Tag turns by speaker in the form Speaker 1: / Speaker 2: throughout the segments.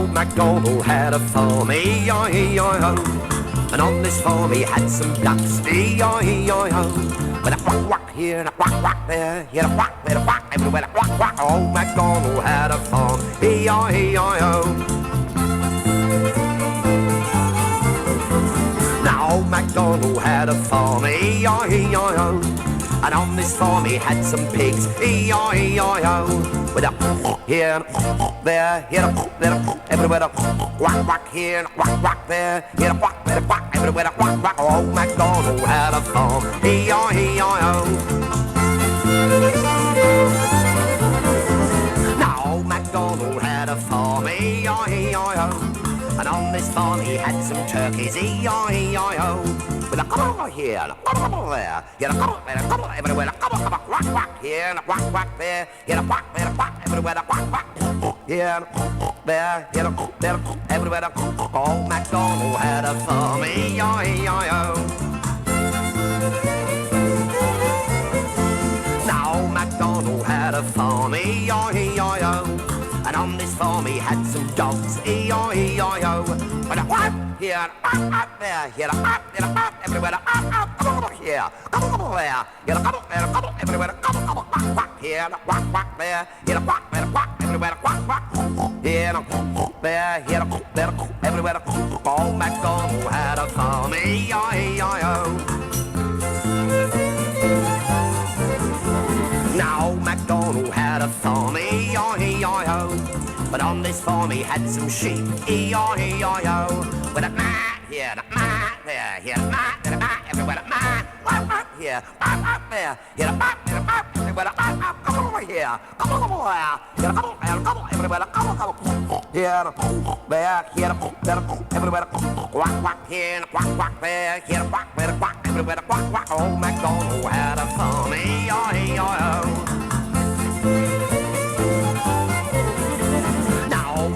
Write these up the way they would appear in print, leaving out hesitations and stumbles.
Speaker 1: old MacDonald had a farm, E-I-E-I-O. And on this farm he had some ducks, E-I-E-I-O. With a quack quack here and a quack quack there, here a quack, there a quack, everywhere a quack quack. Old MacDonald had a farm, E-I-E-I-O. Now old MacDonald had a farm, E-I-E-I-O. And on this farm he had some pigs, E-I-E-I-O. With a here and there, here a there, everywhere a quack quack here and a quack quack there, here a quack, there a quack, everywhere a quack quack. Old MacDonald had a farm, E-I-E-I-O. Now old MacDonald had a farm, E-I-E-I-O. And on this farm he had some turkeys, E-I-E-I-O. With a couple here and a couple there, here a couple there, a couple everywhere, a couple quack quack here and a quack quack there, here a quack there, a quack everywhere, a quack quack here and there, here a there, everywhere. Old MacDonald had a farm, E-I-E-I-O. Now old MacDonald had a farm, E-I-E-I-O. And on this farm he had some dogs, E-I-E-I-O. With a quack here and a quack there, here a quack, there a quack, everywhere, a couple here, couple there, here a couple there, a couple everywhere, a couple quack quack here and a quack quack there, here a quack there, a quack everywhere, a quack quack here and a there, here a there, everywhere. Old MacDonald had a farm, E-I-E-I-O. Now old MacDonald had a farm, E-I-E-I-O. But on this farm he had some sheep, E-I-E-I-O. With a mat here, a mat there, here a mat, there a mat, everywhere a mat, here, there, here a mat, there a mat, everywhere a mat, come over here, come over there, here a couple, there a couple, everywhere a couple, here, there, here, there, everywhere, quack, quack, here, quack, quack, there, here, quack, there, quack, everywhere, quack, quack. Old MacDonald had a farm, E-I-E-I-O.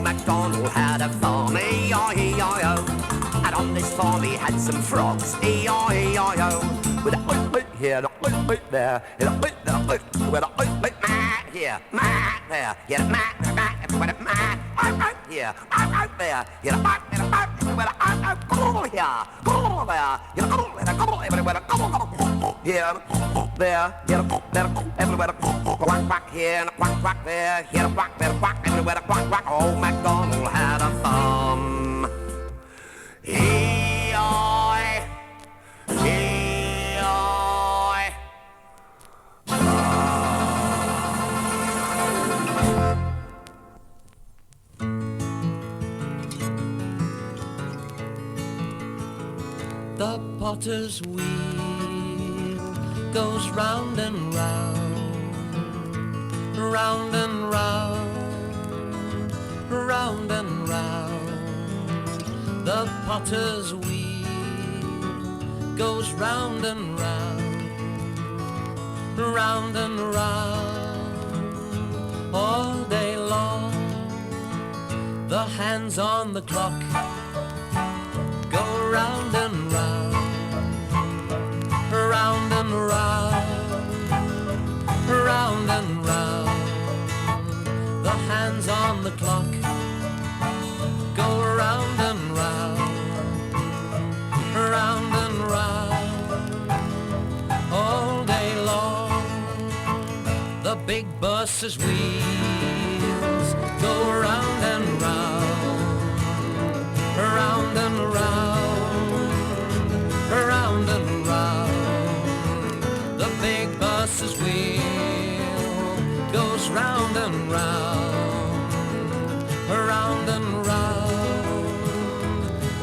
Speaker 1: MacDonald had a farm, E-I-E-I-O. And on this farm he had some frogs, E-I-E-I-O. With a oit here, and a oit there, and a oit there, with a oit mat here, mat there, here a mat, everywhere a mat, here, there, here a mat, everywhere a come over here, come over there, here a couple, everywhere a couple, here, there, here, there, everywhere a quack quack here, and a quack quack there, here a quack, there a quack, everywhere a quack quack. Old MacDonald had a farm, E-I-E-I.
Speaker 2: The potter's wheel goes round and round, round and round, round and round. The potter's wheel goes round and round, round and round, all day long. The hands on the clock go round and round, round and round, round and round. The hands on the clock go round and round, round and round, all day long. The big bus's wheels go round and round, round and round, round and round. The big bus's wheel goes round and round, round and round,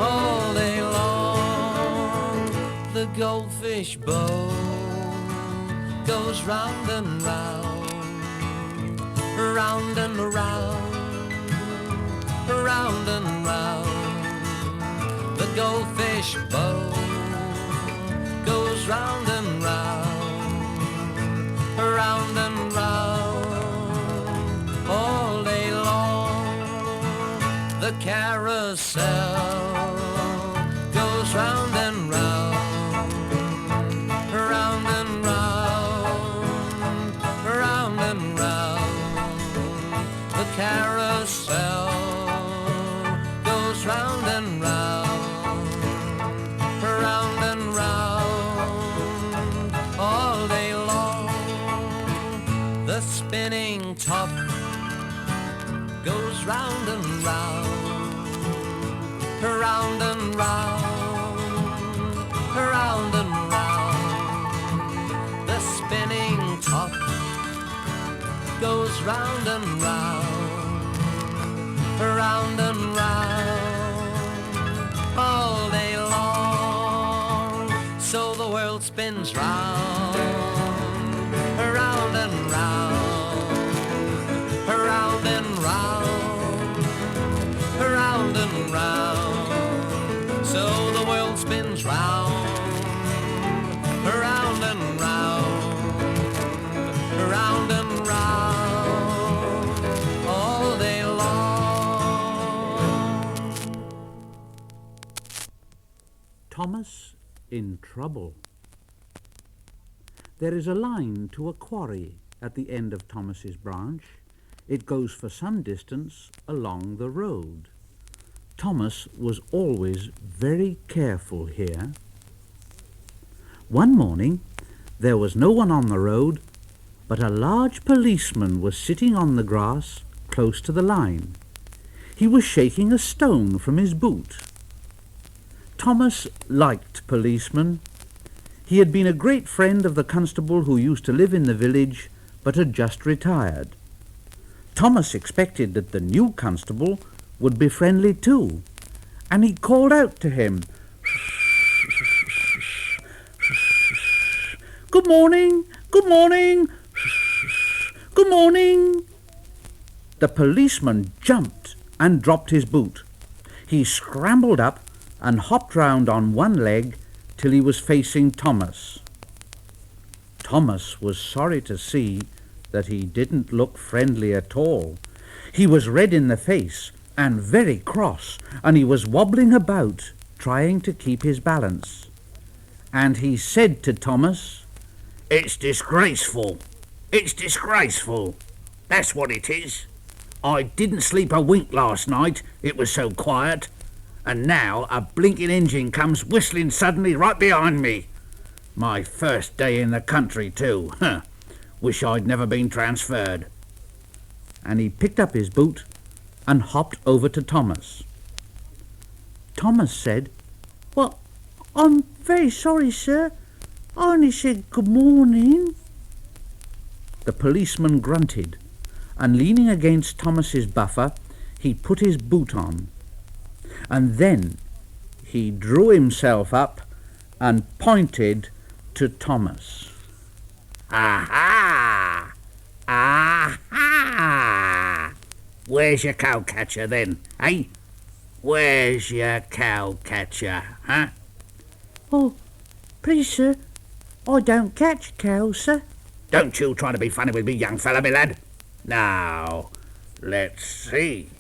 Speaker 2: all day long. The goldfish bowl goes round and round, round and round, round and round. The goldfish bowl goes round and round, round and round, all day long. The carousel goes round and round, round and round, round and round. The carousel The spinning top goes round and round, round and round, round and round. The spinning top goes round and round, round and round, all day long. So the world spins round, round and round, round and round, round and round. So the world spins round, round and round, round and round, all day long.
Speaker 3: Thomas in trouble. There is a line to a quarry at the end of Thomas's branch. It goes for some distance along the road. Thomas was always very careful here. One morning, there was no one on the road, but a large policeman was sitting on the grass close to the line. He was shaking a stone from his boot. Thomas liked policemen. He had been a great friend of the constable who used to live in the village, but had just retired. Thomas expected that the new constable would be friendly too, and he called out to him, "Good morning, good morning, good morning." The policeman jumped and dropped his boot. He scrambled up and hopped round on one leg till he was facing Thomas. Thomas was sorry to see that he didn't look friendly at all. He was red in the face and very cross, and he was wobbling about, trying to keep his balance. And he said to Thomas,
Speaker 4: "It's disgraceful. It's disgraceful. That's what it is. I didn't sleep a wink last night, it was so quiet. And now a blinking engine comes whistling suddenly right behind me. My first day in the country too. Wish I'd never been transferred."
Speaker 3: And he picked up his boot and hopped over to Thomas. Thomas said, "Well, I'm very sorry, sir. I only said good morning." The policeman grunted, and leaning against Thomas's buffer, he put his boot on. And then he drew himself up and pointed to Thomas.
Speaker 4: "Aha! Aha! Where's your cowcatcher then, eh? Where's your cowcatcher, huh?"
Speaker 3: "Oh, please, sir, I don't catch cows, sir."
Speaker 4: "Don't you try to be funny with me, young fella, me lad. Now, let's see."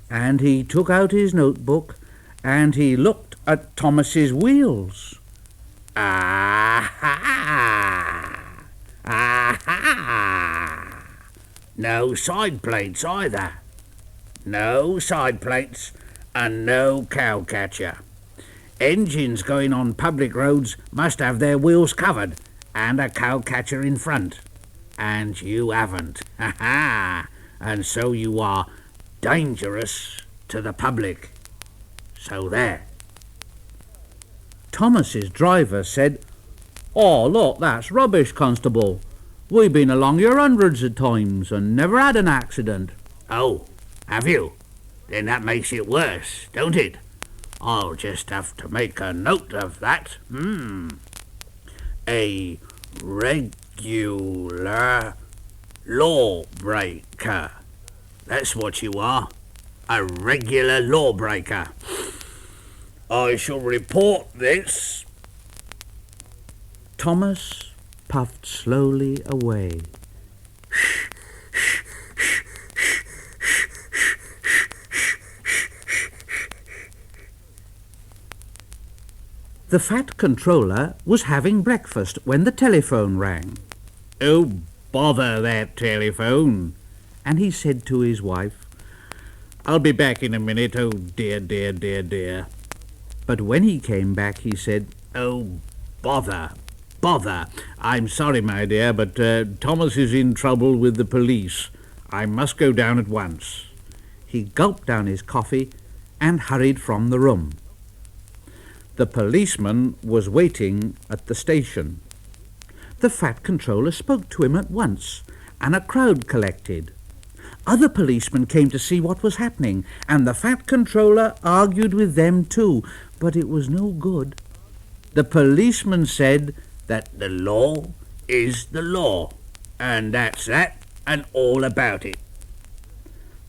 Speaker 3: And he took out his notebook and he looked at Thomas's wheels.
Speaker 4: Aha! Aha! No side plates either. No side plates and no cowcatcher. Engines going on public roads must have their wheels covered and a cowcatcher in front. And you haven't. Ha ha! And so you are dangerous to the public. So there."
Speaker 3: Thomas's driver said, "Oh, look, that's rubbish, Constable. We've been along here hundreds of times and never had an accident."
Speaker 4: "Oh, have you? Then that makes it worse, don't it? I'll just have to make a note of that. A regular lawbreaker. That's what you are. A regular lawbreaker. I shall report this."
Speaker 3: Thomas puffed slowly away. The fat controller was having breakfast when the telephone rang.
Speaker 4: "Oh, bother that telephone,"
Speaker 3: And he said to his wife,
Speaker 4: "I'll be back in a minute. Oh, dear, dear, dear, dear."
Speaker 3: but when he came back he said,
Speaker 4: "Oh, bother. bother. I'm sorry, my dear, but Thomas is in trouble with the police. I must go down at once.
Speaker 3: He gulped down his coffee and hurried from the room. The policeman was waiting at the station. The Fat Controller spoke to him at once, and a crowd collected. Other policemen came to see what was happening, and the Fat Controller argued with them too, but it was no good. The policeman said
Speaker 4: that the law is the law, and that's that and all about it.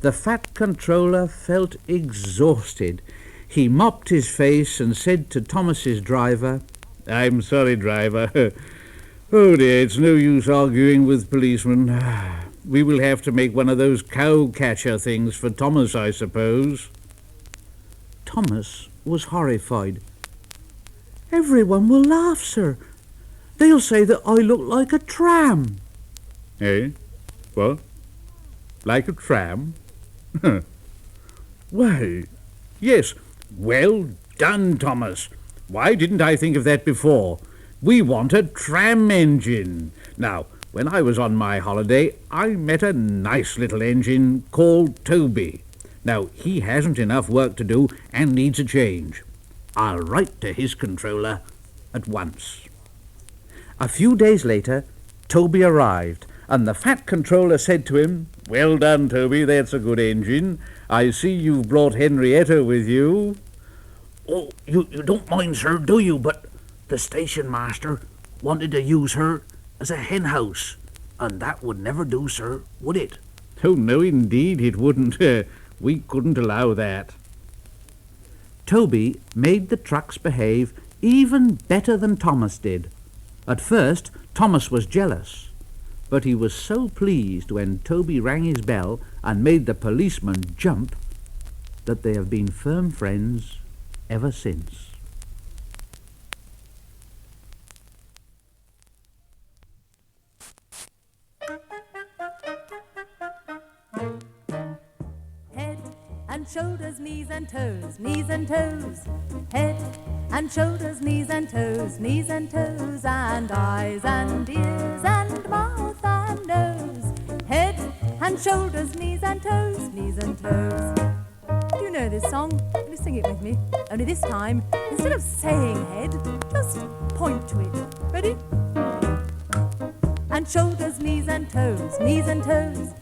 Speaker 3: The Fat Controller felt exhausted. He mopped his face and said to Thomas's driver,
Speaker 4: I'm sorry, driver. Oh dear, it's no use arguing with policemen. We will have to make one of those cow-catcher things for Thomas, I suppose.
Speaker 3: Thomas was horrified. Everyone will laugh, sir. They'll say that I look like a tram.
Speaker 4: Eh? What? Like a tram? Why, yes. Well done, Thomas. Why didn't I think of that before? We want a tram engine. Now, when I was on my holiday, I met a nice little engine called Toby. Now, he hasn't enough work to do and needs a change. I'll write to his controller at once.
Speaker 3: A few days later, Toby arrived, and the Fat Controller said to him,
Speaker 4: Well done, Toby, that's a good engine. I see you've brought Henrietta with you.
Speaker 5: Oh, you don't mind, sir, do you? But the station master wanted to use her as a hen house, and that would never do, sir, would it?
Speaker 4: Oh, no, indeed it wouldn't. We couldn't allow that.
Speaker 3: Toby made the trucks behave even better than Thomas did. At first, Thomas was jealous, but he was so pleased when Toby rang his bell and made the policeman jump that they have been firm friends ever since.
Speaker 6: Head and shoulders, knees and toes, knees and toes. Head and shoulders, knees and toes, knees and toes, and eyes and ears and mouth and nose. Head and shoulders, knees and toes, knees and toes. Do you know this song? Will you sing it with me? Only this time, instead of saying head, just point to it. Ready? And shoulders, knees and toes, knees and toes.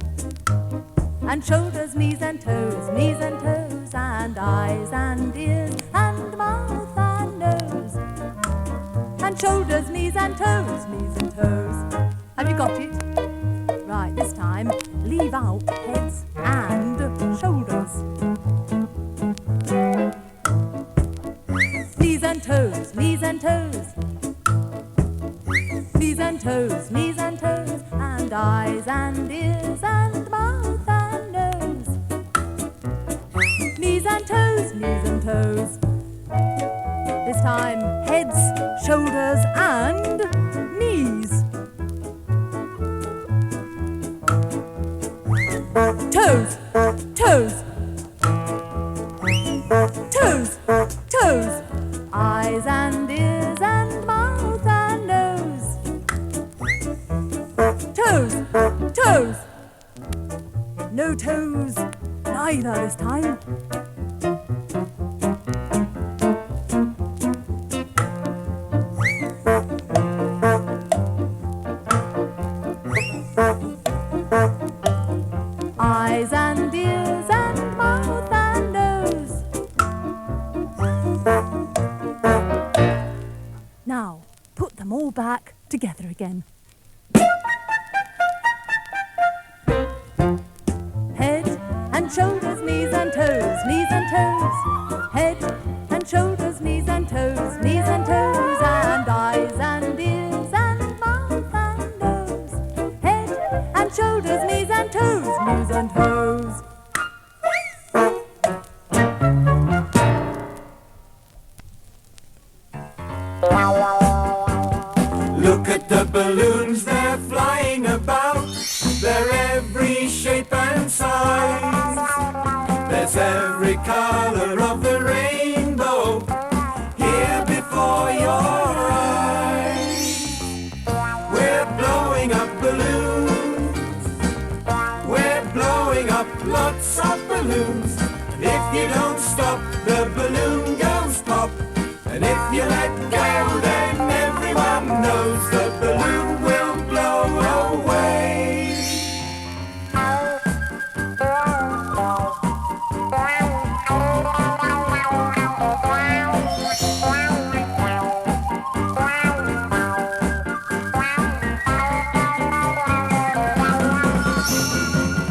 Speaker 6: And shoulders, knees and toes, knees and toes, and eyes and ears and mouth and nose. And shoulders, knees and toes, knees and toes. Have you got it? Right, this time, leave out heads and shoulders. Knees and toes, knees and toes. Knees and toes, knees and toes, and eyes and ears and mouth and nose. Knees and toes, knees and toes. This time, heads, shoulders, and knees. Toes, toes. Toes, toes. Eyes and ears and mouth and nose. Toes, toes. No toes, neither this time. Eyes and ears and mouth and nose. Now, put them all back together again. Head and shoulders, knees and toes, knees and toes. Head and shoulders, knees and toes, knees and toes, and eyes and ears and mouth and nose. Head and shoulders, knees and toes, knees and toes.
Speaker 7: Look at the balloons, they're flying about. They're every shape and size. There's every color of the rainbow here before your eyes. lots of balloons. And if you don't stop, the balloon goes pop. And if you let go, then everyone knows the balloon will blow away.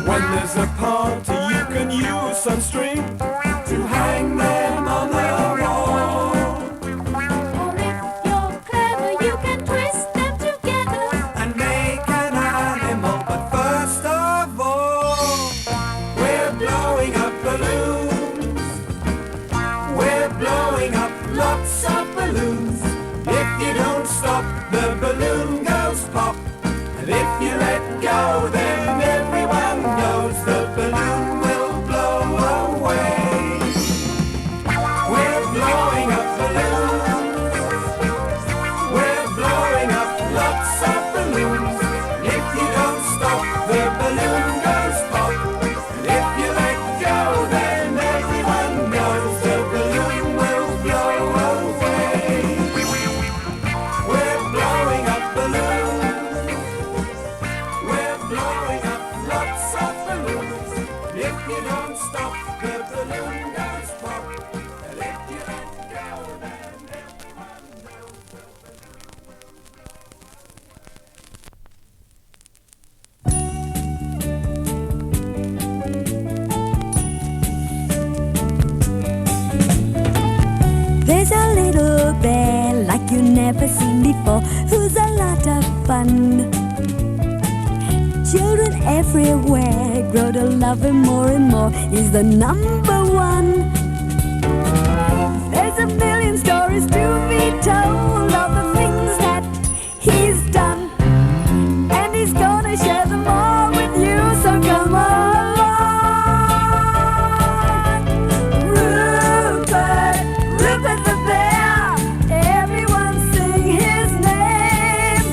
Speaker 7: When there's a party, you can use some string to hang them on the wall.
Speaker 6: Or if you're clever, you can twist them together.
Speaker 7: And make an animal. But first of all, we're blowing up balloons. We're blowing up lots of balloons. If you don't stop, the balloon goes pop. And if you let go, then everyone knows the balloon will blow away. We're blowing up balloons. We're blowing up lots of balloons. If you don't stop, the balloon goes pop. And if you let go, then everyone knows the balloon will blow away. We're blowing up balloons. We're blowing up lots of balloons. If you don't stop, the balloon goes pop. And if you let go, then everyone knows the balloon will
Speaker 6: There's a little bear like you never seen before, who's a lot of fun. Children everywhere grow to love him more and more. He's the number one. There's a million stories to be told of the things that he's done, and he's gonna share them all with you. So come along, Rupert, Rupert the bear. Everyone sing his name,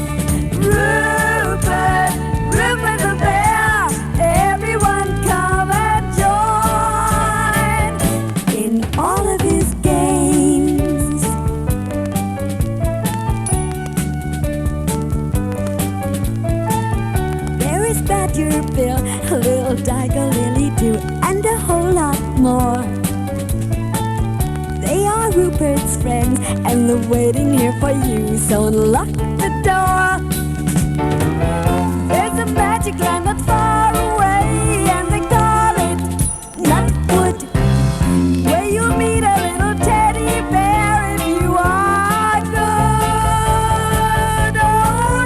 Speaker 6: Rupert, Rupert the bear. Everyone come and join in all of his games. There is Badger Bill, little Tiger Lily too, and a whole lot more. They are Rupert's friends, and they're waiting here for you, so unlock the door. There's a magic land not far away, and they call it Nutwood, where you'll meet a little teddy bear if you are good. Oh,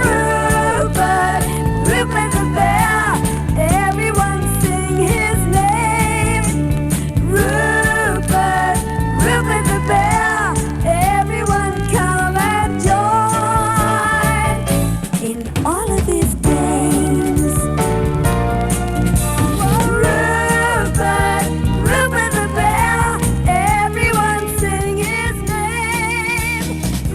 Speaker 6: Rupert, Rupert the bear. Everyone sing his name, Rupert, Rupert the bear. Everyone come and join in all of his games. Rupert, Rupert the bear. Everyone sing his name,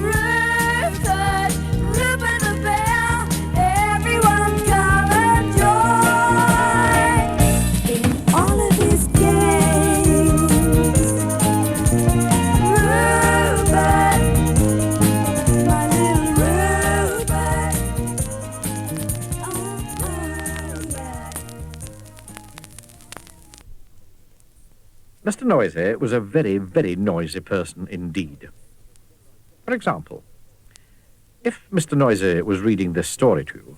Speaker 6: Rupert, Rupert the bear. Everyone come and join in all of his games. Rupert, my little Rupert. Oh, yeah.
Speaker 8: Mr. Noisy was a very, very noisy person indeed. For example, if Mr. Noisy was reading this story to you,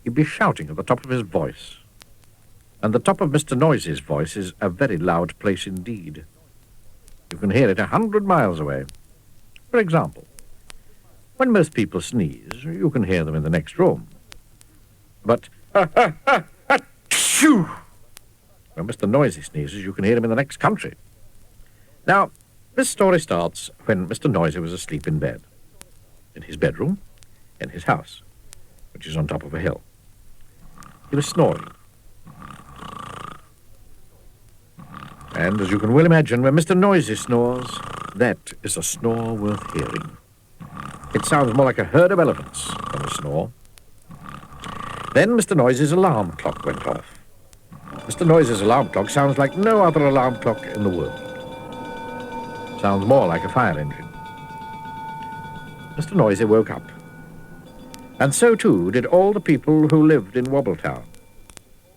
Speaker 8: he'd be shouting at the top of his voice. And the top of Mr. Noisy's voice is a very loud place indeed. You can hear it 100 miles away. For example, when most people sneeze, you can hear them in the next room. But, achoo! When Mr. Noisy sneezes, you can hear him in the next country. Now, this story starts when Mr. Noisy was asleep in bed, in his bedroom, in his house, which is on top of a hill. He was snoring. And, as you can well imagine, when Mr. Noisy snores, that is a snore worth hearing. It sounds more like a herd of elephants than a snore. Then Mr. Noisy's alarm clock went off. Mr. Noise's alarm clock sounds like no other alarm clock in the world. Sounds more like a fire engine. Mr. Noisy woke up. And so, too, did all the people who lived in Wobbletown,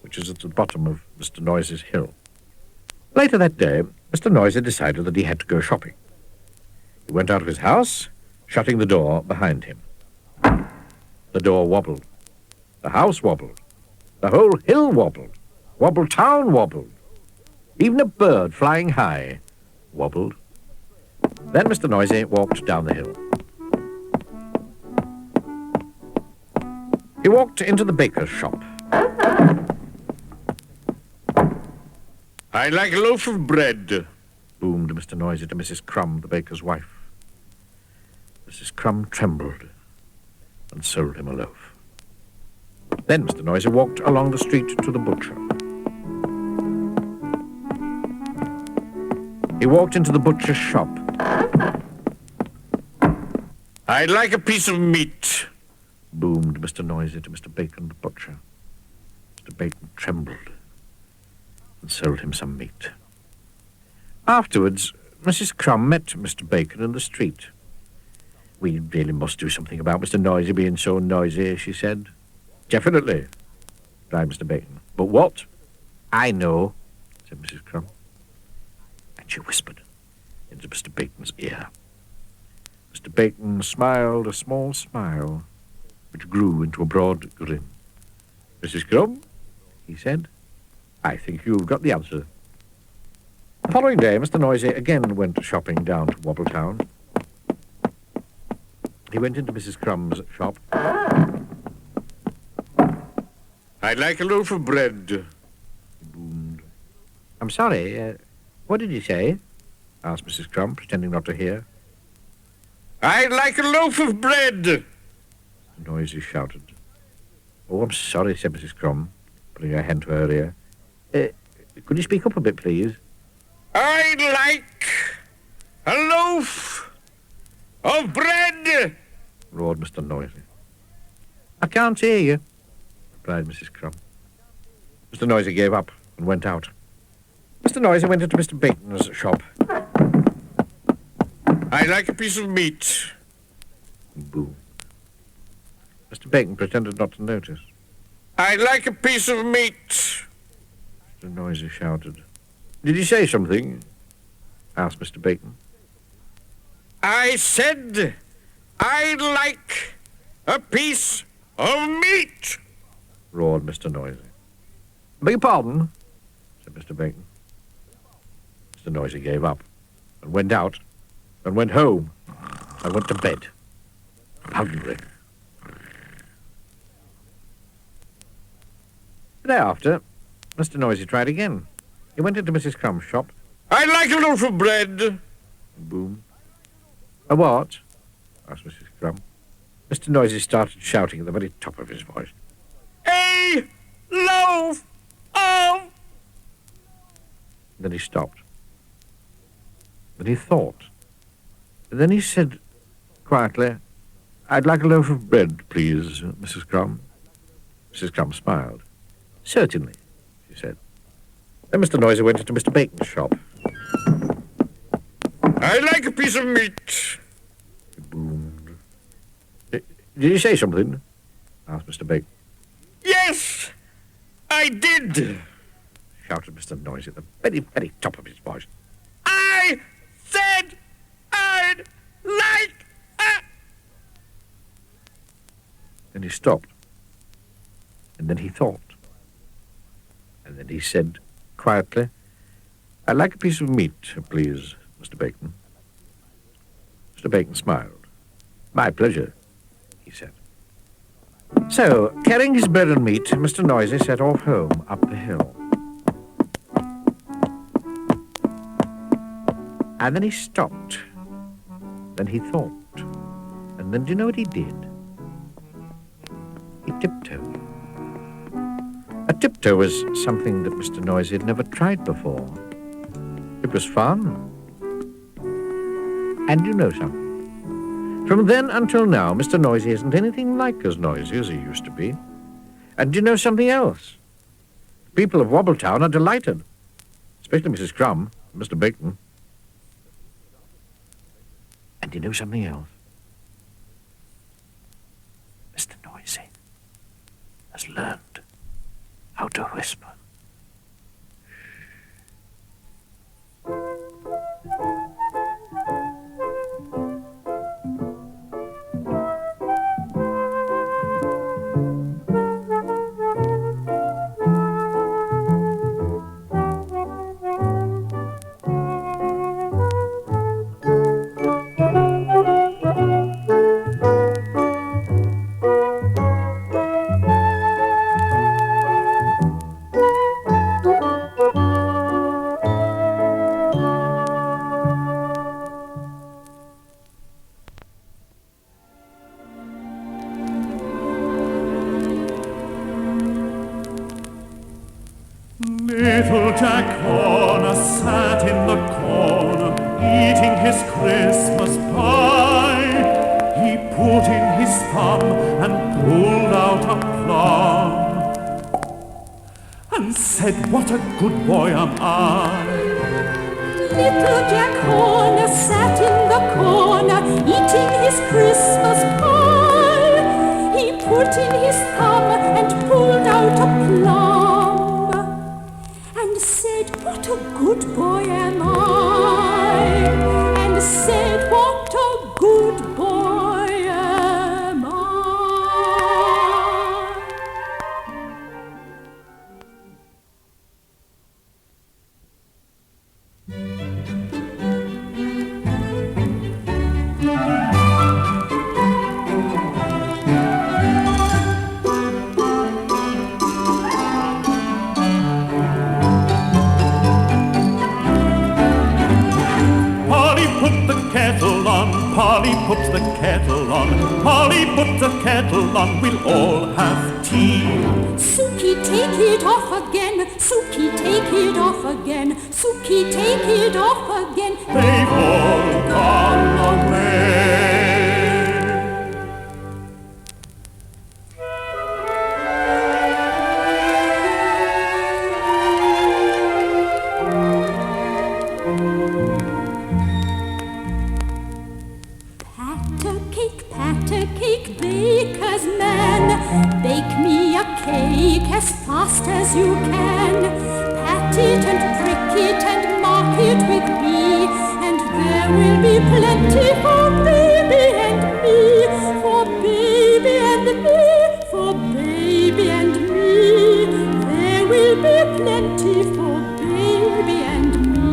Speaker 8: which is at the bottom of Mr. Noisy's hill. Later that day, Mr. Noisy decided that he had to go shopping. He went out of his house, shutting the door behind him. The door wobbled. The house wobbled. The whole hill wobbled. Wobbletown wobbled. Even a bird flying high wobbled. Then Mr. Noisy walked down the hill. He walked into the baker's shop. "I'd like a loaf of bread," boomed Mr. Noisy to Mrs. Crumb, the baker's wife. Mrs. Crumb trembled and sold him a loaf. Then Mr. Noisy walked along the street to the butcher. He walked into the butcher's shop. "I'd like a piece of meat," boomed Mr. Noisy to Mr. Bacon, the butcher. Mr. Bacon trembled and sold him some meat. Afterwards, Mrs. Crumb met Mr. Bacon in the street. "We really must do something about Mr. Noisy being so noisy," she said. "Definitely," replied Mr. Bacon. "But what?" "I know," said Mrs. Crumb. And she whispered into Mr. Bacon's ear. Mr. Bacon smiled a small smile, which grew into a broad grin. "Mrs. Crumb," he said, "I think you've got the answer." The following day, Mr. Noisy again went shopping down to Wobbletown. He went into Mrs. Crumb's shop. "I'd like a loaf of bread," he boomed. "I'm sorry, what did you say?" asked Mrs. Crumb, pretending not to hear. "I'd like a loaf of bread," Mr. Noisy shouted. "Oh, I'm sorry," said Mrs. Crumb, putting her hand to her ear. Could you speak up a bit, please?" "I'd like a loaf of bread," roared Mr. Noisy. "I can't hear you," replied Mrs. Crumb. Mr. Noisy gave up and went out. Mr. Noisy went into Mr. Bacon's shop. "I'd like a piece of meat." Boom. Mr. Bacon pretended not to notice. "I'd like a piece of meat," Mr. Noisy shouted. "Did you say something?" asked Mr. Bacon. "I said I'd like a piece of meat," roared Mr. Noisy. "Beg your pardon," said Mr. Bacon. Mr. Noisy gave up and went out and went home and went to bed. Hungry. The day after, Mr. Noisy tried again. He went into Mrs. Crumb's shop. "I'd like a loaf of bread." Boom. "A what?" asked Mrs. Crumb. Mr. Noisy started shouting at the very top of his voice. "A loaf of..." Then he stopped. Then he thought. And then he said quietly, "I'd like a loaf of bread, please, Mrs. Crumb." Mrs. Crumb smiled. "Certainly," she said. Then Mr. Noisy went into Mr. Bacon's shop. "I'd like a piece of meat," he boomed. "Did you say something?" asked Mr. Bacon. "Yes, I did," shouted Mr. Noisy at the very, very top of his voice. "I said I'd like a..." Then he stopped. And then he thought. And then he said quietly, "I'd like a piece of meat, please, Mr. Bacon." Mr. Bacon smiled. "My pleasure," he said. So, carrying his bread and meat, Mr. Noisy set off home up the hill. And then he stopped. Then he thought. And then do you know what he did? He tiptoed. A tiptoe was something that Mr. Noisy had never tried before. It was fun. And you know something? From then until now, Mr. Noisy isn't anything like as noisy as he used to be. And do you know something else? People of Wobbletown are delighted, especially Mrs. Crumb and Mr. Bacon. And you know something else? Mr. Noisy has learned how to whisper.
Speaker 9: Little Jack Horner sat in the corner, eating his Christmas pie. He put in his thumb and pulled out a plum, and said, "What a good boy am I."
Speaker 10: Little Jack Horner sat in the corner, eating his Christmas pie. He put in his thumb and pulled out a plum, and said, "What a good boy am I," and said, "What a good boy am I."
Speaker 9: Polly put the kettle on, Polly put the kettle on, Polly put the kettle on, we'll all have tea.
Speaker 10: Suki, take it off again. Suki, take it off again. Suki, take it off again.
Speaker 9: They've all gone away.
Speaker 10: Patter cake, baker's man. Bake me a cake as fast as you can. Pat it and prick it and mark it with B, and there will be plenty for baby and me, for baby and me, for baby and me. There will be plenty for baby and me.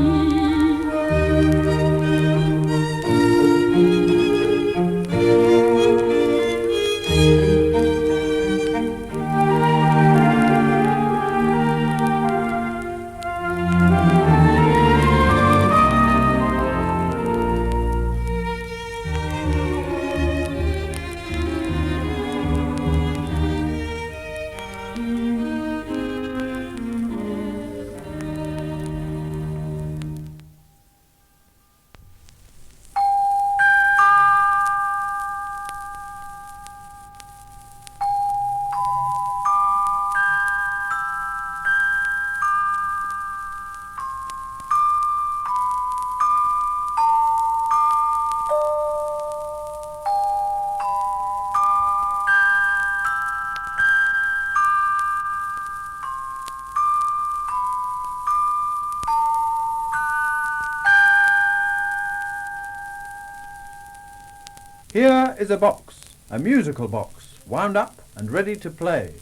Speaker 11: Here is a box, a musical box, wound up and ready to play.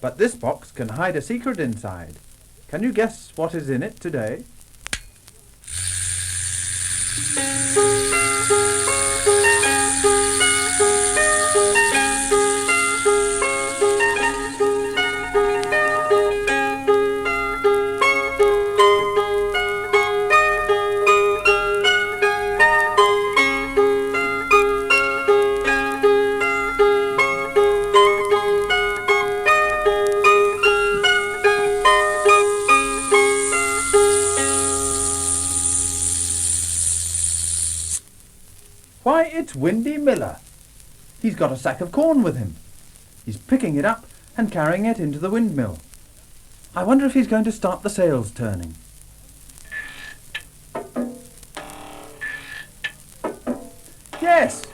Speaker 11: But this box can hide a secret inside. Can you guess what is in it today? Why, it's Windy Miller. He's got a sack of corn with him. He's picking it up and carrying it into the windmill. I wonder if he's going to start the sails turning. Yes,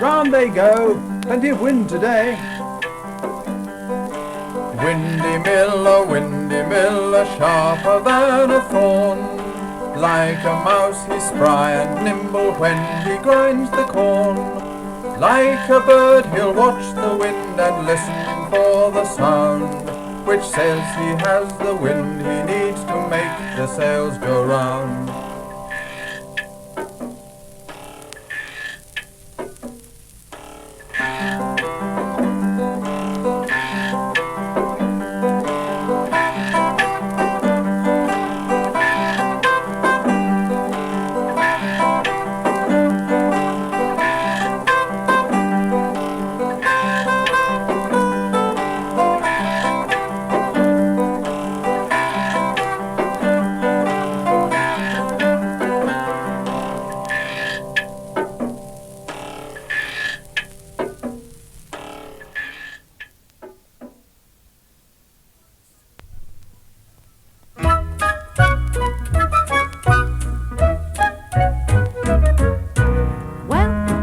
Speaker 11: round they go. Plenty of wind today.
Speaker 7: Windy Miller, sharper than a thorn. Like a mouse he's spry and nimble when he grinds the corn. Like a bird he'll watch the wind and listen for the sound, which says he has the wind he needs to make the sails go round.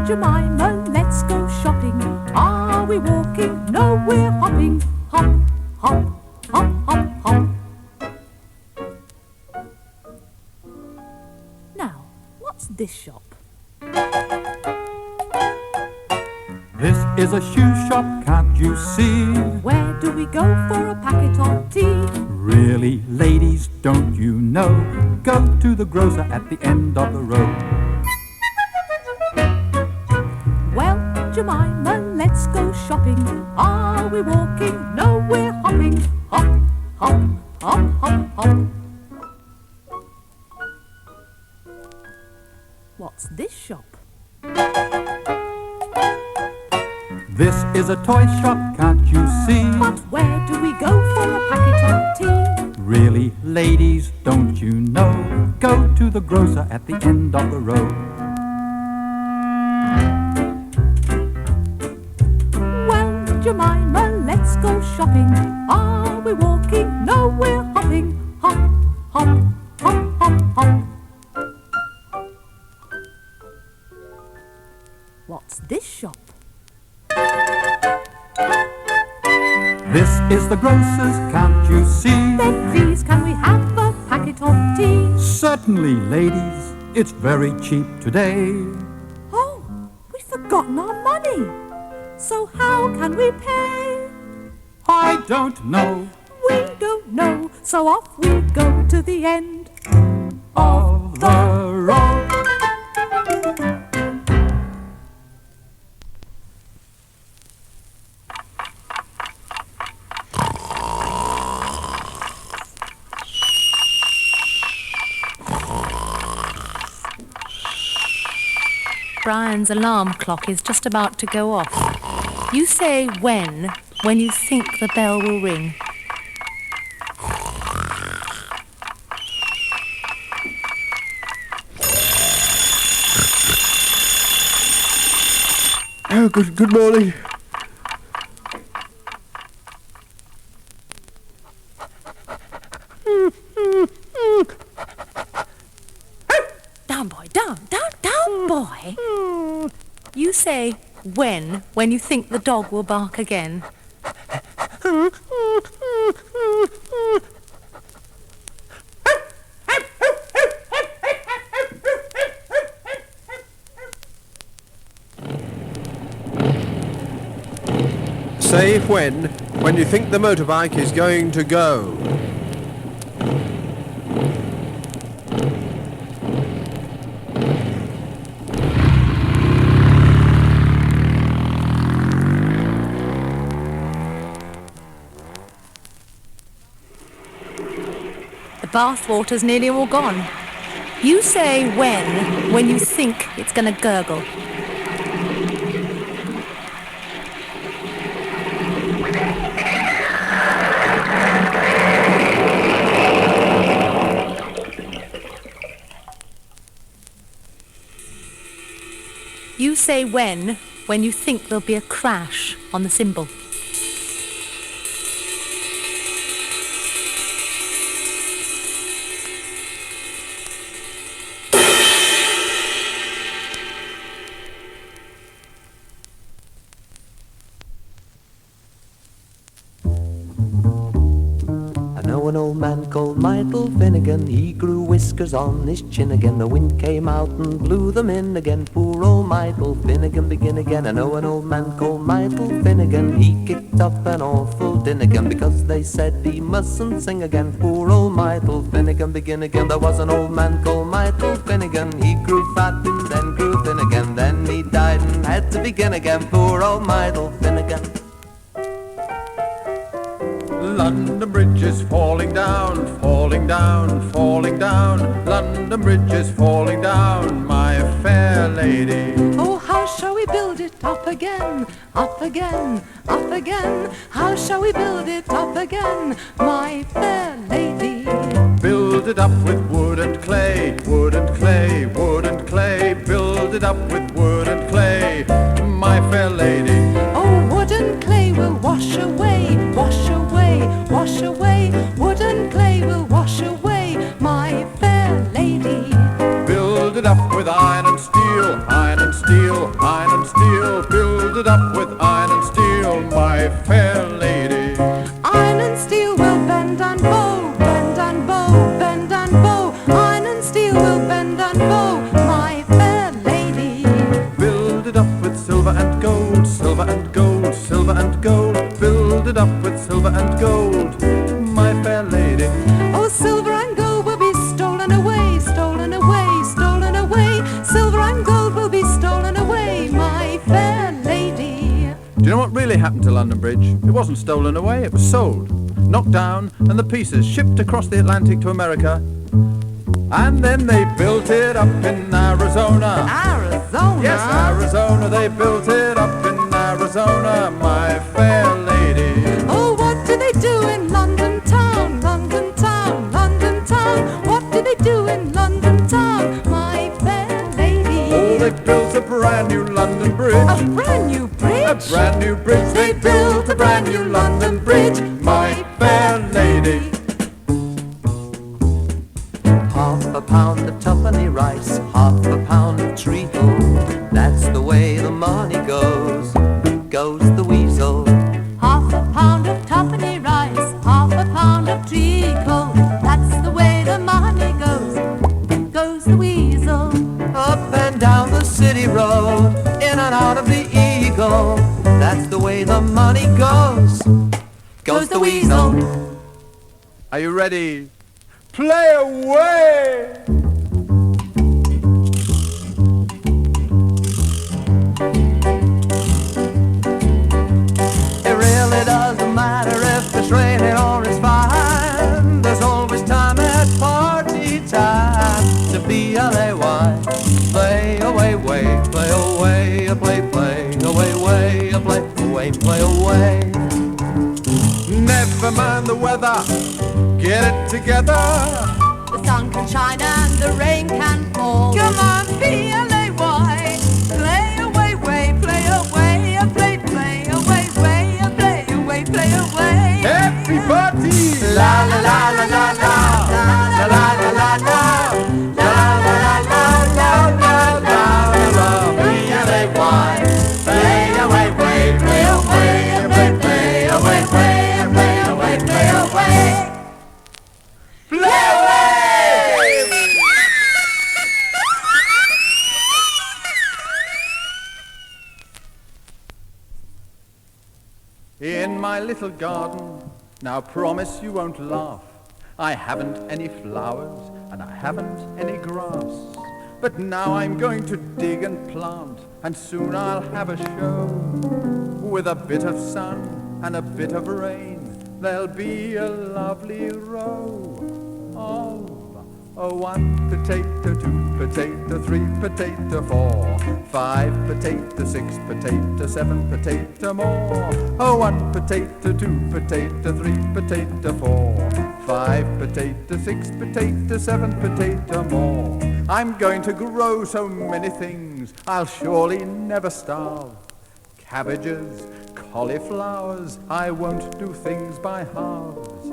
Speaker 6: Jemima, let's go shopping. Are we walking? No, we're hopping. Hop, hop, hop, hop, hop. Now, what's this shop?
Speaker 9: This is a shoe shop, can't you see?
Speaker 6: Where do we go for a packet of tea?
Speaker 9: Really, ladies, don't you know? Go to the grocer at the end of the road.
Speaker 6: Well, Jemima, let's go shopping. Are we walking? No, we're hopping. Hop, hop, hop, hop, hop. What's this shop?
Speaker 9: This is a toy shop, can't you see?
Speaker 6: But where do we go for a packet of tea?
Speaker 9: Really, ladies, don't you know? Go to the grocer at the end of the road.
Speaker 6: Well, Jemima, let's go shopping. Are we walking? No, we're hopping. Hop, hop, hop, hop, hop. What's this shop?
Speaker 9: This is the grocer's, can't you see?
Speaker 6: Then please can we have a packet of tea?
Speaker 9: Certainly, ladies, it's very cheap today.
Speaker 6: Oh, we've forgotten our money. So how can we pay?
Speaker 9: I don't know.
Speaker 6: We don't know. So off we go to the end of
Speaker 9: The road.
Speaker 12: Brian's alarm clock is just about to go off. You say when you think the bell will ring.
Speaker 13: Oh, good morning.
Speaker 12: Down, boy, down, boy. You say when you think the dog will bark again.
Speaker 13: Say when you think the motorbike is going to go.
Speaker 12: The bath water's nearly all gone. You say when you think it's going to gurgle. You say when you think there'll be a crash on the cymbal.
Speaker 14: old man called Michael Finnegan. He grew whiskers on his chin again. The wind came out and blew them in again. Poor old Michael Finnegan begin again. I know an old man called Michael Finnegan. He kicked up an awful din again because they said he mustn't sing again. Poor old Michael Finnegan begin again. There was an old man called Michael Finnegan. He grew fat and then grew thin again. Then he died and had to begin again. Poor old Michael Finnegan.
Speaker 11: London Bridge is falling down, falling down, falling down. London Bridge is falling down, my fair lady.
Speaker 6: Oh, how shall we build it up again, up again, up again? How shall we build it up again, my fair lady?
Speaker 11: Build it up with wood and clay, wood and clay, wood and clay. Build it up with wood and clay, my fair lady.
Speaker 6: Oh, wood and clay will wash away, wash away, wash away. Wood and clay will wash away, my fair lady.
Speaker 11: Build it up with iron and steel, iron and steel, iron and steel. Build it up with iron and steel, my fair lady.
Speaker 6: Iron and steel will bend and bow, bend and bow, bend and bow. Iron and steel will bend and bow, my fair lady.
Speaker 11: Build it up with silver and gold, silver and gold, silver and gold. Build it up with silver and gold, my fair lady.
Speaker 6: Oh, silver and gold will be stolen away, stolen away, stolen away. Silver and gold will be stolen away, my fair lady.
Speaker 11: Do you know what really happened to London Bridge? It wasn't stolen away, it was sold, knocked down, and the pieces shipped across the Atlantic to America. And then they built it up in Arizona.
Speaker 6: Arizona?
Speaker 11: Yes, Arizona, they built it up in Arizona, my fair lady.
Speaker 6: Oh, what do they do in London town, London town, London town? What do they do in London town, my fair lady?
Speaker 11: Oh, they built a brand new London Bridge.
Speaker 6: A brand new bridge?
Speaker 11: A brand new bridge. They built a brand new London Bridge, my fair lady.
Speaker 14: Half a pound of tuppenny rice, half a pound of treacle. That's the way the money goes, goes the weasel.
Speaker 6: Half a pound of tuppenny rice, half a pound of treacle. That's the way the money goes, goes the weasel.
Speaker 14: Up and down the city road, in and out of the Eagle. That's the way the money goes, goes the weasel.
Speaker 11: Are you ready? Play away!
Speaker 14: It really doesn't matter if it's raining or it's fine. There's always time at party time to be L-A-Y. Play away, way, play away, play, play away, way, play away, play away.
Speaker 11: Never mind the weather, get it together.
Speaker 6: The sun can shine and the rain can fall. Come on, P-L-A-Y. Play away, way, play away, play, play away, way, play away, play away.
Speaker 11: Everybody! La la la la la la, la la la la la, la la la la la la la la. P-L-A-Y. Play away, way, play away, play, play away, way, play away, play away. Play away! In my little garden, now promise you won't laugh. I haven't any flowers and I haven't any grass. But now I'm going to dig and plant, and soon I'll have a show. With a bit of sun and a bit of rain, there'll be a lovely row of one potato, two potato, three potato, 4, 5 potato, 6 potato, 7 potato more. Oh, 1 potato, 2 potato, 3 potato, 4, 5 potato, 6 potato, 7 potato more. I'm going to grow so many things, I'll surely never starve. Cabbages, cauliflowers, I won't do things by halves.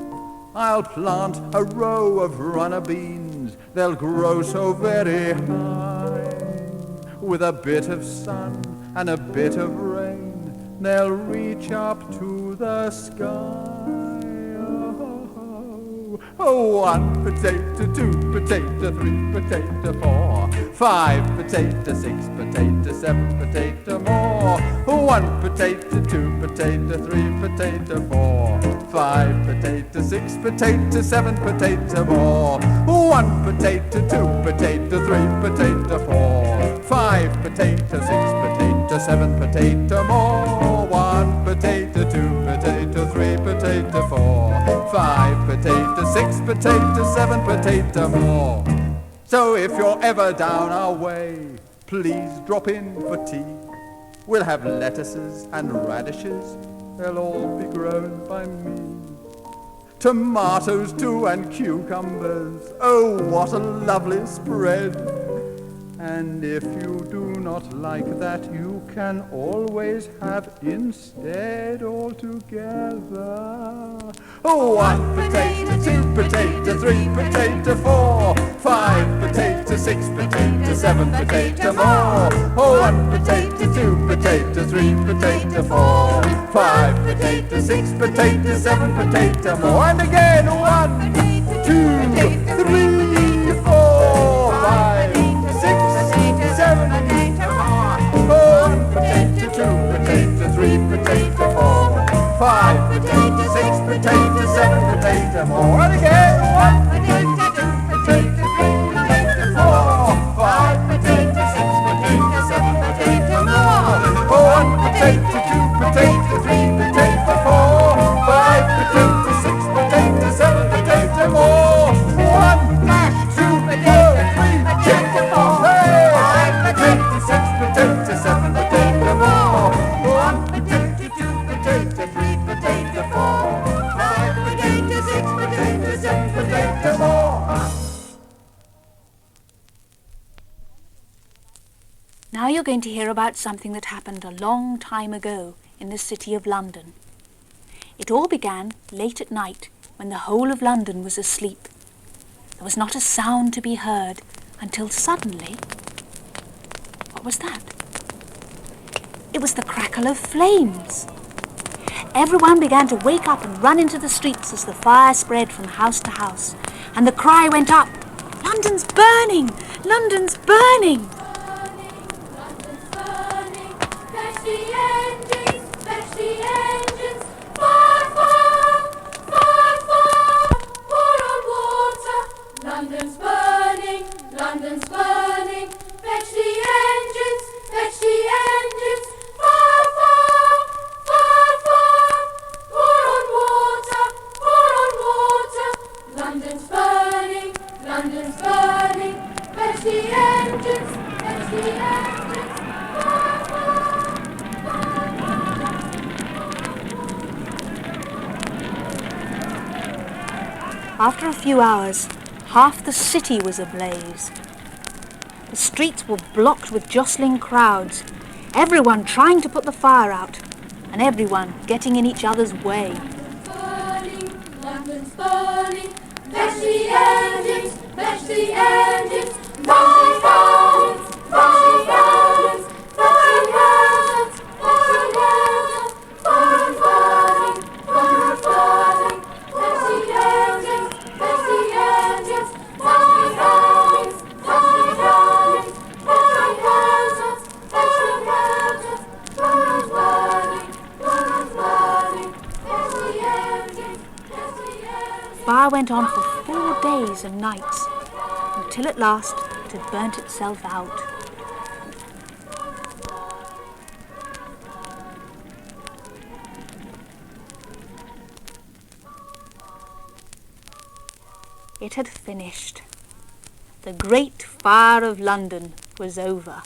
Speaker 11: I'll plant a row of runner beans, they'll grow so very high. With a bit of sun and a bit of rain, they'll reach up to the sky. Oh, 1 potato, 2 potato, 3 potato, 4, 5 potato, 6 potato, 7 potato more. 1 potato, 2 potato, 3 potato, 4, 5 potato, 6 potato, 7 potato more. 1 potato, 2 potato, 3 potato, 4, 5 potato, 6 potato, 7 potato more. 1 potato, 2 potato, 3 potato, 4, 5 potato, 6 potato, 7 potato more. So if you're ever down our way, please drop in for tea. We'll have lettuces and radishes, they'll all be grown by me. Tomatoes too and cucumbers, oh what a lovely spread. And if you do not like that, you can always have instead altogether. Oh, 1 potato, 2 potato, 3 potato, 4, 5 potato, 6 potato, 7 potato more. Oh, 1 potato, 2 potato, 3 potato, 4, 5 potato, 6 potato, 7 potato more. And again, 1, 2, 3, 4, 5, 6, 7 potato more. 1 potato, 2 potato, 3 potato, 4, 5 potato, 6 potato, 7 potato more. And again, 1 potato, 2 potato, 3 potato, 4, 5 potato, 6 potato, 7 potato more. 1 potato, 2 potato, 3 potato, 4, 5 potato, 6 potato, 7 potato more. 1 dash 2 potato, 3 potato, 4, 5 potato, 6 potato, 7 potato more. 1 potato, 2 potato, 3 potato, 4, 5 potato, 6 potato, 7 potato more.
Speaker 15: Now you're going to hear about something that happened a long time ago in the city of London. It all began late at night when the whole of London was asleep. There was not a sound to be heard until suddenly... What was that? It was the crackle of flames. Everyone began to wake up and run into the streets as the fire spread from house to house, and the cry went up, "London's burning! London's burning!"
Speaker 10: Fetch the engines, fetch the engines, fire, fire, fire, fire, pour on water. London's burning, London's burning. Fetch the engines, fetch the engines, fire, fire, fire, fire, pour on water, pour on water. London's burning, London's burning. Fetch the engines, fetch the engines, fire, fire.
Speaker 15: After a few hours, half the city was ablaze. The streets were blocked with jostling crowds, everyone trying to put the fire out, and everyone getting in each other's way.
Speaker 10: Burning, London's burning. Fetch the engines, fetch the engines. Fire, fire, fire, fire, fire, fire, fire, fire, fire, fire, fire. Fetch the engines, fetch the engines. Fire, fire, fire, fire, fire, fire, fetch the engines. Fire's burning, fire's burning. Fetch the engines, fetch the engines.
Speaker 15: Fire went on for 4 days and nights, until at last it had burnt itself out. It had finished. The Great Fire of London was over.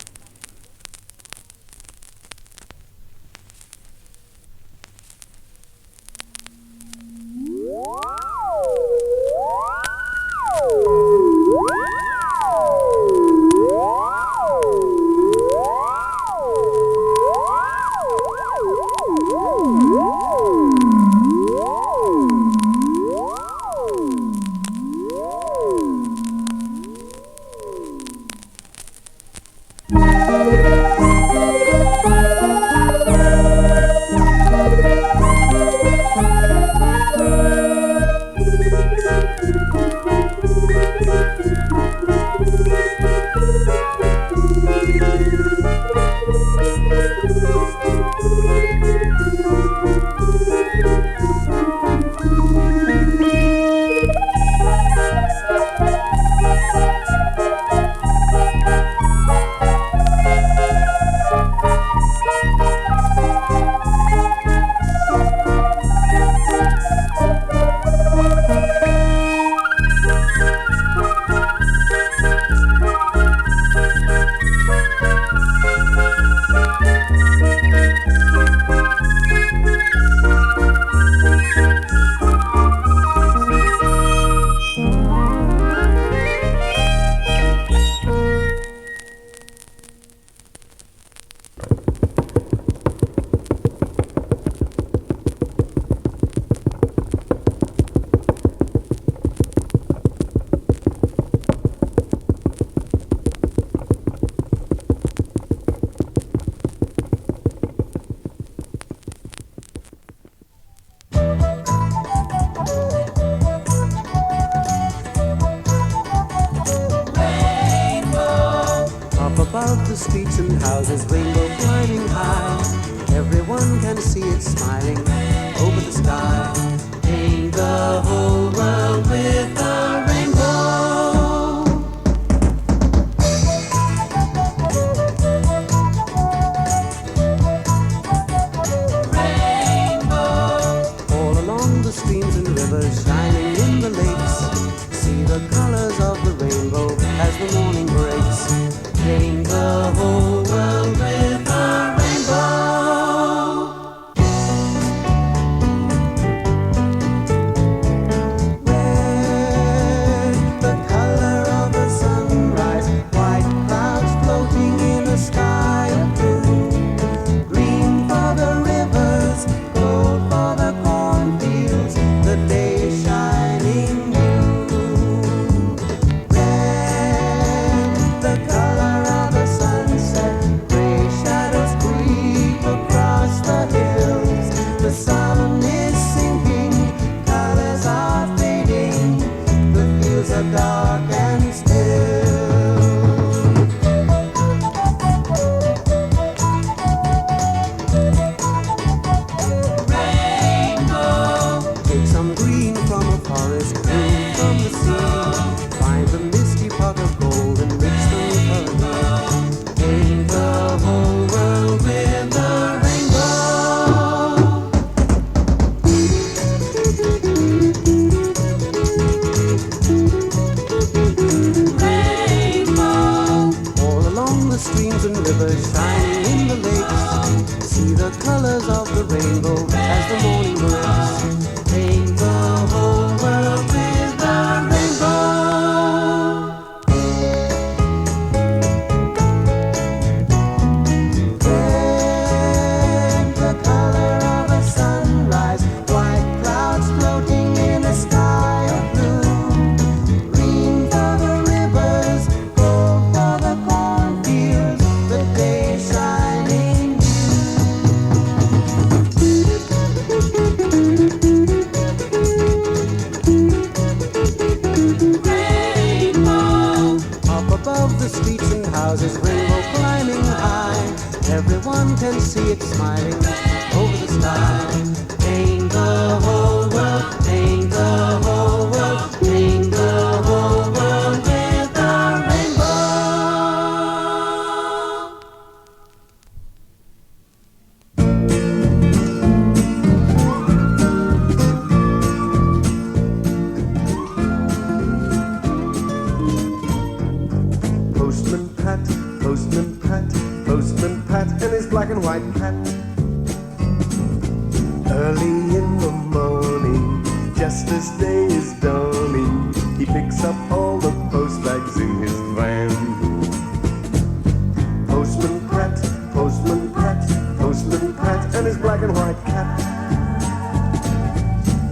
Speaker 14: streets and houses, rainbow climbing high. Everyone can see it smiling over the sky. Paint the whole world with a rainbow. Rainbow. All along the streams and rivers, shining in the lakes, see the colors of the rainbow as the morning breaks. Paint the whole world with a rainbow.
Speaker 16: Postman Pat and his black and white cat. Early in the morning, just as day is dawning, he picks up all the post bags in his van. Postman Pat, Postman Pat, Postman Pat and his black and white cat.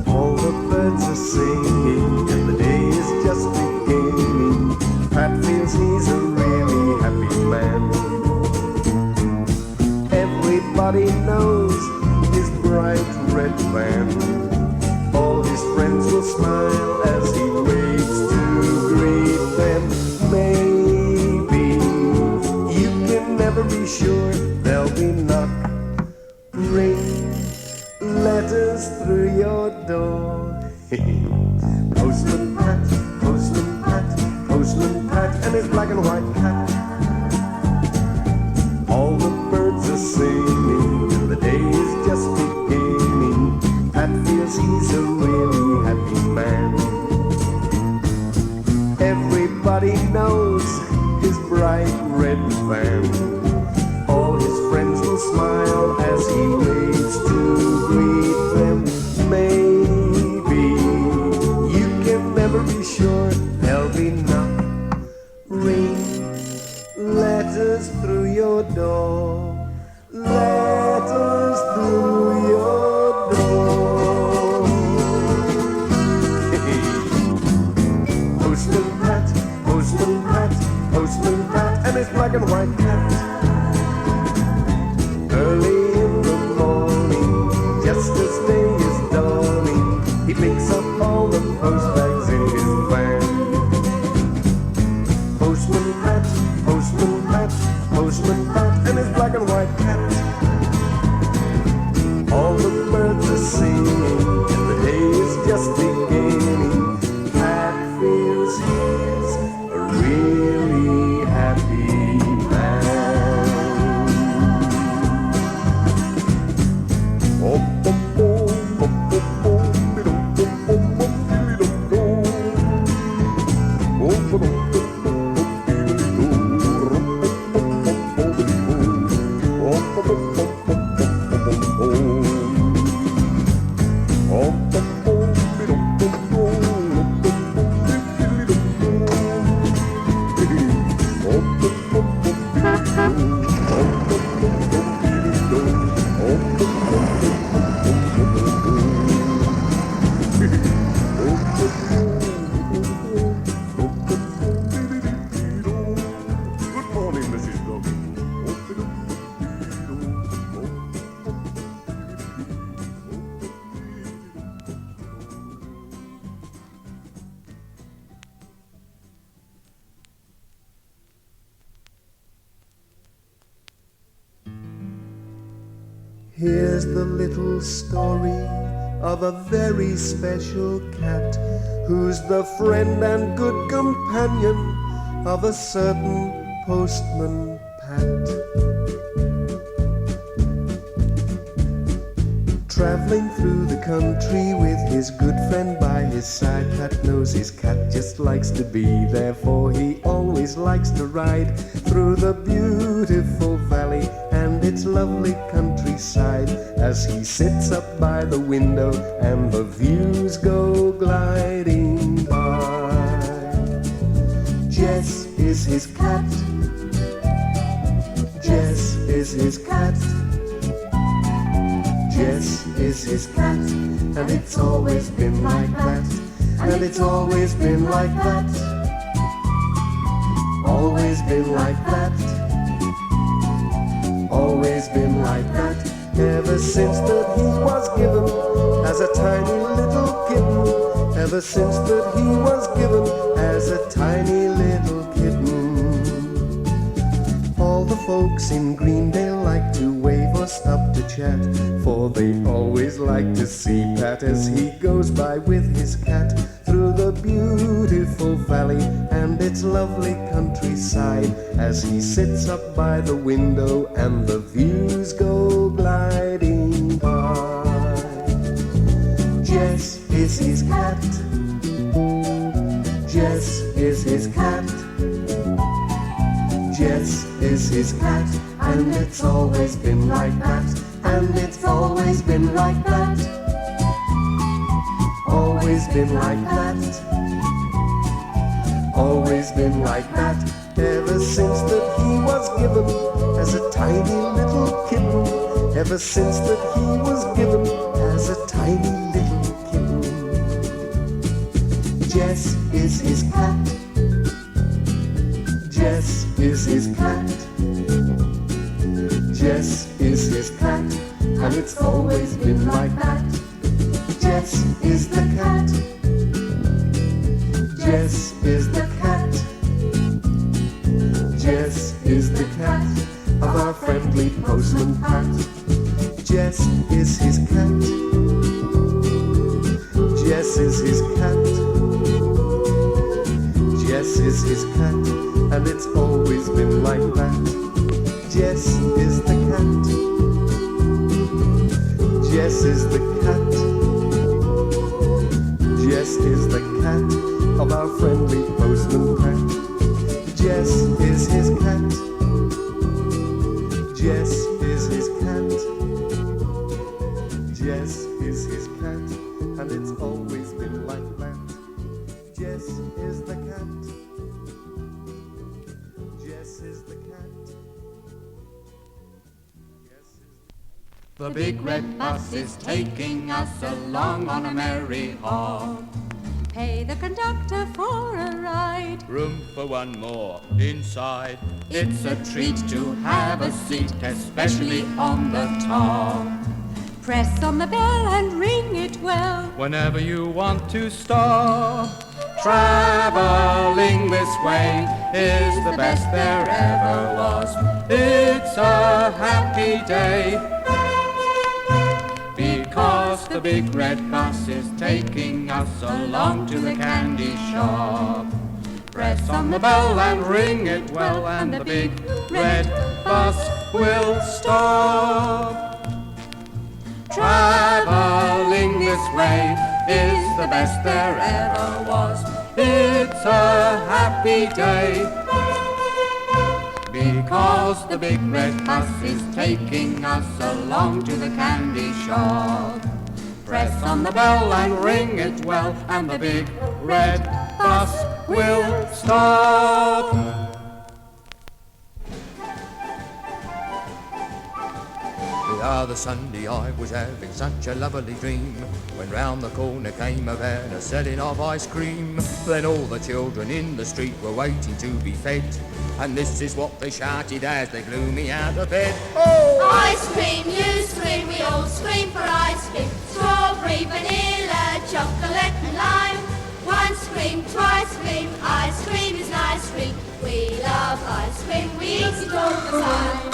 Speaker 16: All the birds are singing and the day is just beginning. Pat feels he's a really happy man. Everybody knows his bright red van. All his friends will smile as he waves to greet them. Maybe you can never be sure there'll be knock, ring, letters through your door. Postman Pat, Postman Pat, Postman Pat and his black and white cat. All the birds are singing and the day is just beginning. Pat feels he's a really happy man. Everybody knows his bright red van. All his friends will smile as he waves to greet them. Maybe you can never be sure there'll be knock, ring, letters through your door. Letters through your door. Postman Pat, Postman Pat, Postman Pat and his black and white cat. Early in the morning, just as day is dawning, he picks up all the post bags in his van. Postman Pat, Postman Pat, Postman Pat is a really happy man. Good morning, Mrs. Doggy. Here's the little story of a very special cat who's the friend and good companion of a certain postman Pat. Traveling through the country with his good friend by his side, Pat knows his cat just likes to be there, for he always likes to ride through the beautiful valley and its lovely countryside, as he sits up by the window and the views go gliding by. Jess is his cat. Jess is his cat. Jess is his cat, and it's always been like that, and it's always been like that, always been like that, always been like that, ever since that he was given as a tiny little kitten, ever since that he was given as a tiny little kitten. All the folks in Greendale like to wave or stop to chat, for they always like to see Pat as he goes by with his cat through the beautiful valley and its lovely countryside, as he sits up by the window and the views go gliding by. Jess is his cat. Jess is his cat. Jess is his cat, and it's always been like that, and it's always been like that, always been like that, always been like that, ever since that he was given as a tiny little kitten, ever since that he was given as a tiny little kitten. Jess is his cat. Jess is his cat. Jess is his cat, and it's always been like that. Jess is the cat. Jess is the cat. Jess is the cat of our friendly postman Pat. Jess is his cat. Jess is his cat. Jess is his cat, and it's always been like that. Jess is the cat. Jess is the cat. Jess is the cat of our friendly postman Pat. Jess is his cat. Jess is his cat. Jess is his cat, and it's always been like that. Jess is the cat. Jess is the cat.
Speaker 17: The big red bus is taking us along on a merry haul.
Speaker 6: Pay the conductor for a ride.
Speaker 17: Room for one more inside. It's a treat to have a seat, especially on the top.
Speaker 6: Press on the bell and ring it well
Speaker 17: Whenever you want to stop. Traveling this way is the best there ever was. It's a happy day, because the big red bus is taking us along to the candy shop. Press on the bell and ring it well, and the big red bus will stop. Traveling this way is the best there ever was. It's a happy day, because the big red bus is taking us along to the candy shop. Press on the bell and ring it well, and the big red bus will stop.
Speaker 1: The other Sunday I was having such a lovely dream, when round the corner came a van a selling of ice cream. Then all the children in the street were waiting to be fed, and this is what they shouted as they blew me out of bed. Oh!
Speaker 18: Ice cream, you scream, we all scream for ice cream. Strawberry, vanilla, chocolate and lime. Once scream, twice scream, ice cream is nice cream. We love ice cream, we eat it all the time.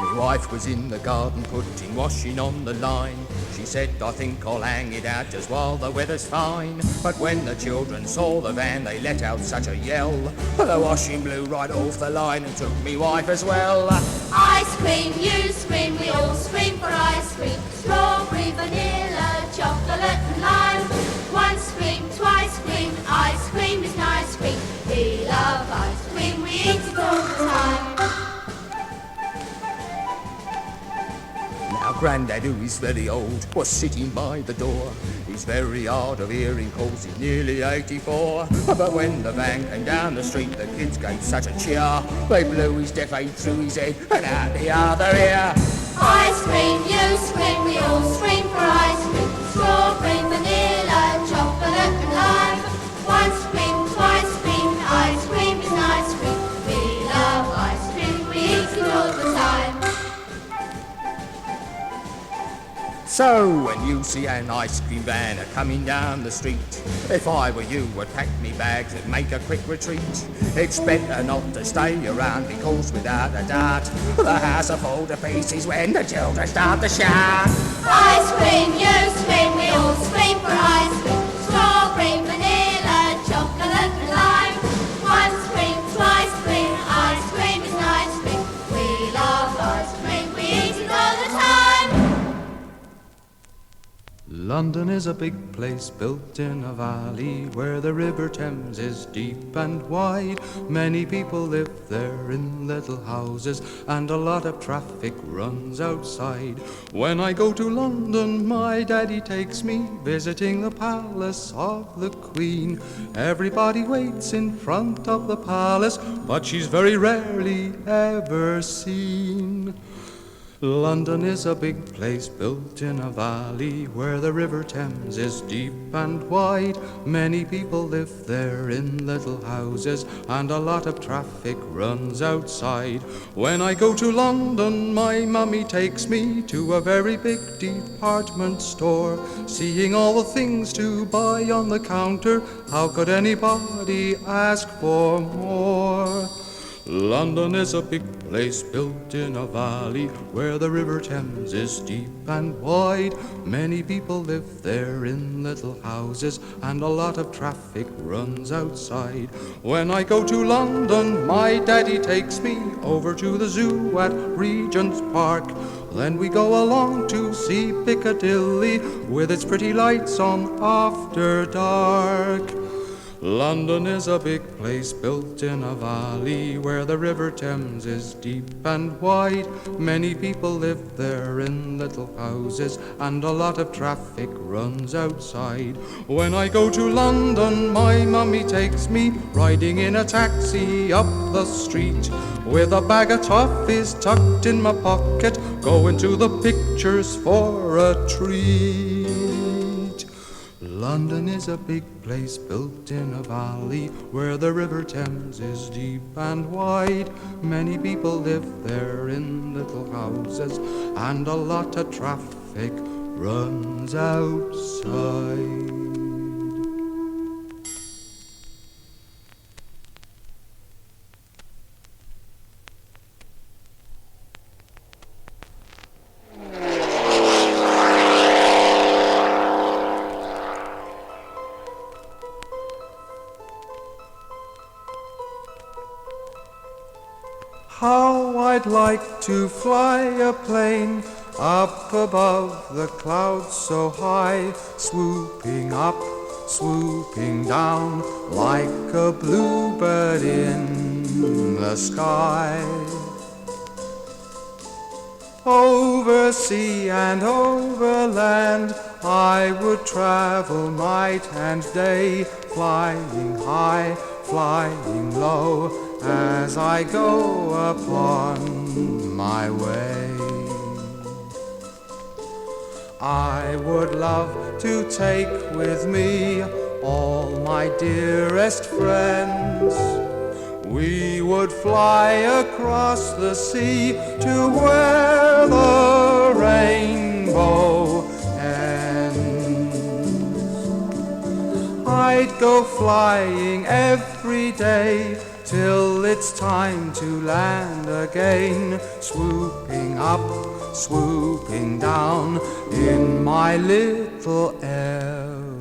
Speaker 1: My wife was in the garden putting washing on the line. She said, I think I'll hang it out just while the weather's fine. But when the children saw the van, they let out such a yell. The washing blew right off the line and took me wife as well.
Speaker 18: Ice cream, you scream, we all scream for ice cream. Strawberry, vanilla, chocolate and lime. Once scream, twice scream, ice cream is nice cream. We love ice cream, we eat it all the time.
Speaker 1: Now Grandad, who is very old, was sitting by the door. He's very hard of hearing, cause he's nearly 84. But when the van came down the street, the kids gave such a cheer. They blew his deaf aid through his head and out the other ear.
Speaker 18: Ice cream, you scream, we all scream for ice cream. Strawberry, vanilla, chocolate and lime. Once scream, twice scream, ice cream is nice cream. We love ice cream, we eat it all the time.
Speaker 1: So when you see an ice cream van a-coming down the street, if I were you, would pack me bags and make a quick retreat. It's better not to stay around, because without a doubt, the house will fall to pieces when the children start to shout.
Speaker 18: Ice cream, you scream, we all scream for ice cream. Strawberry, vanilla, chocolate and lime. Once scream, twice scream, ice cream is nice cream. We love ice cream, we eat it all the time.
Speaker 17: London is a big place built in a valley where the River Thames is deep and wide. Many people live there in little houses, and a lot of traffic runs outside. When I go to London, my daddy takes me visiting the palace of the Queen. Everybody waits in front of the palace, but she's very rarely ever seen. London is a big place built in a valley where the River Thames is deep and wide. Many people live there in little houses, and a lot of traffic runs outside. When I go to London, my mummy takes me to a very big department store. Seeing all the things to buy on the counter, how could anybody ask for more? London is a big place built in a valley where the River Thames is deep and wide. Many people live there in little houses, and a lot of traffic runs outside. When I go to London, my daddy takes me over to the zoo at Regent's Park. Then we go along to see Piccadilly with its pretty lights on after dark. London is a big place built in a valley where the River Thames is deep and wide. Many people live there in little houses, and a lot of traffic runs outside. When I go to London, my mummy takes me riding in a taxi up the street, with a bag of toffees tucked in my pocket, going to the pictures for a treat. London is a big place built in a valley where the River Thames is deep and wide. Many people live there in little houses, and a lot of traffic runs outside. How I'd like to fly a plane up above the clouds so high, swooping up, swooping down like a bluebird in the sky. Over sea and over land I would travel night and day, flying high, flying low, as I go upon my way. I would love to take with me all my dearest friends. We would fly across the sea to where the rainbow ends. I'd go flying every day till it's time to land again, swooping up, swooping down in my little aeroplane.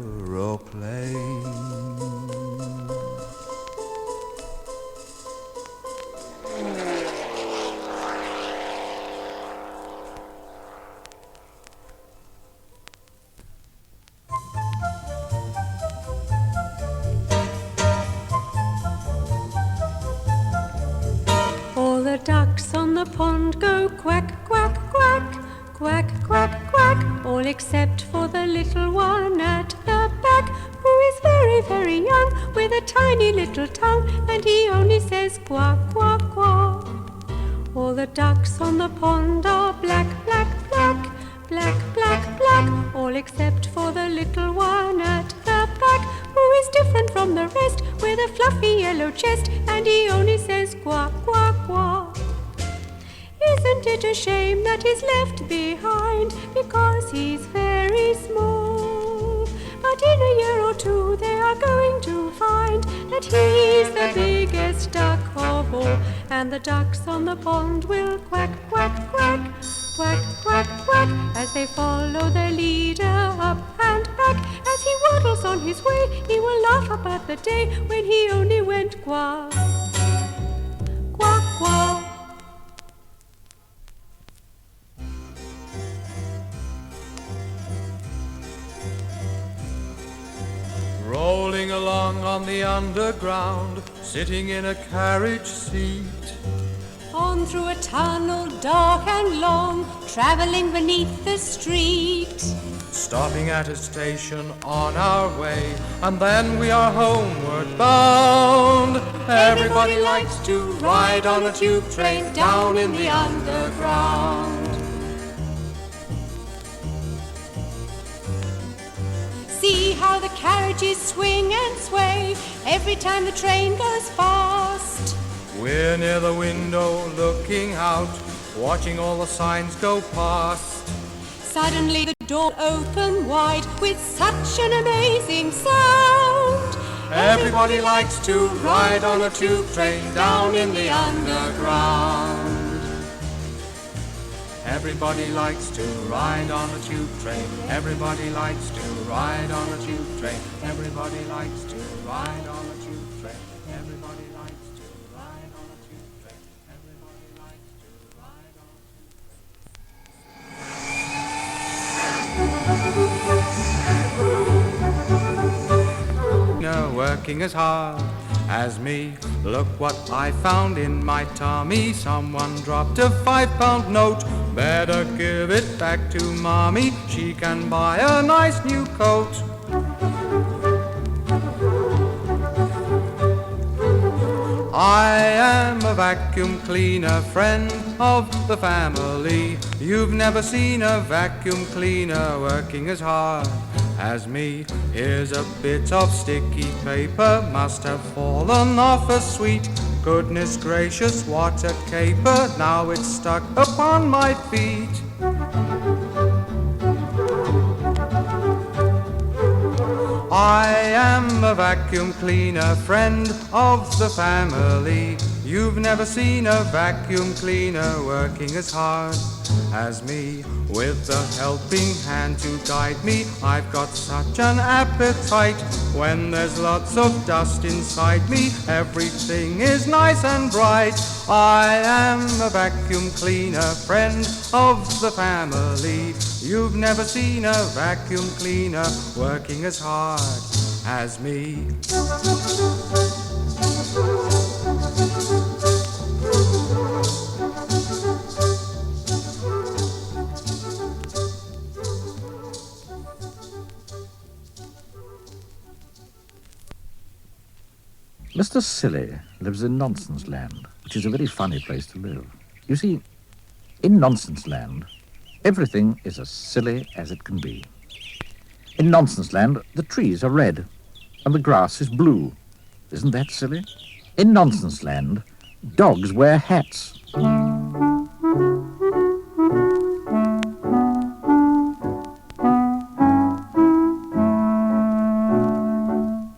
Speaker 10: The ducks on the pond go quack, quack, quack, quack, quack, quack, all except for the little one at the back, who is very, very young, with a tiny little tongue, and he only says quack, quack, quack. All the ducks on the pond are black, black, black, black, black, black, all except for the little one at the back, who is different from the rest, with a fluffy yellow chest, and he only says quack, quack, quack. Isn't it a shame that he's left behind, because he's very small? But in a year or two they are going to find that he's the biggest duck of all, and the ducks on the pond will quack, quack, quack, quack, quack, quack, as they follow their leader up and back. As he waddles on his way, he will laugh about the day when he only went quack, quack, quack.
Speaker 17: Rolling along on the underground, sitting in a carriage seat.
Speaker 10: On through a tunnel dark and long, travelling beneath the street.
Speaker 17: Stopping at a station on our way, and then we are homeward bound. Everybody likes to ride on a tube train down in the underground.
Speaker 10: See how the carriages swing and sway every time the train goes fast.
Speaker 17: We're near the window looking out, watching all the signs go past.
Speaker 10: Suddenly the door opened wide with such an amazing sound.
Speaker 17: Everybody likes to ride on a tube train down in the underground. Everybody likes to ride on a tube train. Everybody likes to ride on a tube train. Everybody likes to ride on a tube train. Everybody likes to ride on a tube train. Everybody likes to ride on a tube train. No, working as hard as me. Look what I found in my tummy. Someone dropped a £5 note. Better give it back to Mommy. She can buy a nice new coat. I am a vacuum cleaner, friend of the family. You've never seen a vacuum cleaner working as hard as me. Here's a bit of sticky paper, must have fallen off a sweet. Goodness gracious, what a caper, now it's stuck upon my feet. I am a vacuum cleaner, friend of the family. You've never seen a vacuum cleaner working as hard as me. With a helping hand to guide me, I've got such an appetite. When there's lots of dust inside me, everything is nice and bright. I am a vacuum cleaner, friend of the family. You've never seen a vacuum cleaner working as hard as me.
Speaker 8: Mr. Silly lives in Nonsense Land, which is a very funny place to live. You see, in Nonsense Land, everything is as silly as it can be. In Nonsense Land, the trees are red and the grass is blue. Isn't that silly? In Nonsense Land, dogs wear hats.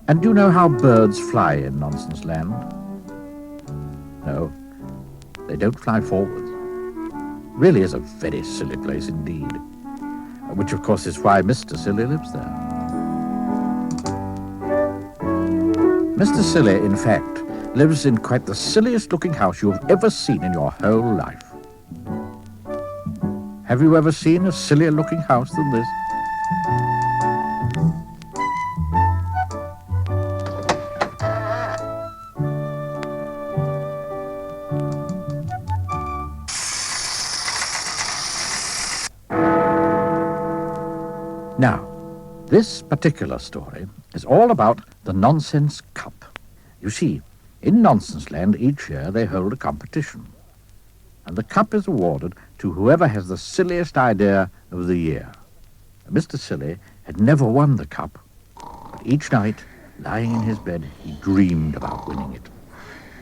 Speaker 8: And do you know how birds fly in Nonsense Land? No, they don't fly forwards. Really is a very silly place indeed. Which, of course, is why Mr. Silly lives there. Mr. Silly, in fact, lives in quite the silliest-looking house you've ever seen in your whole life. Have you ever seen a sillier-looking house than this? Now, this particular story is all about the Nonsense Cup. You see, in Nonsense Land each year they hold a competition, and the cup is awarded to whoever has the silliest idea of the year. Mr. Silly had never won the cup, but each night, lying in his bed, he dreamed about winning it.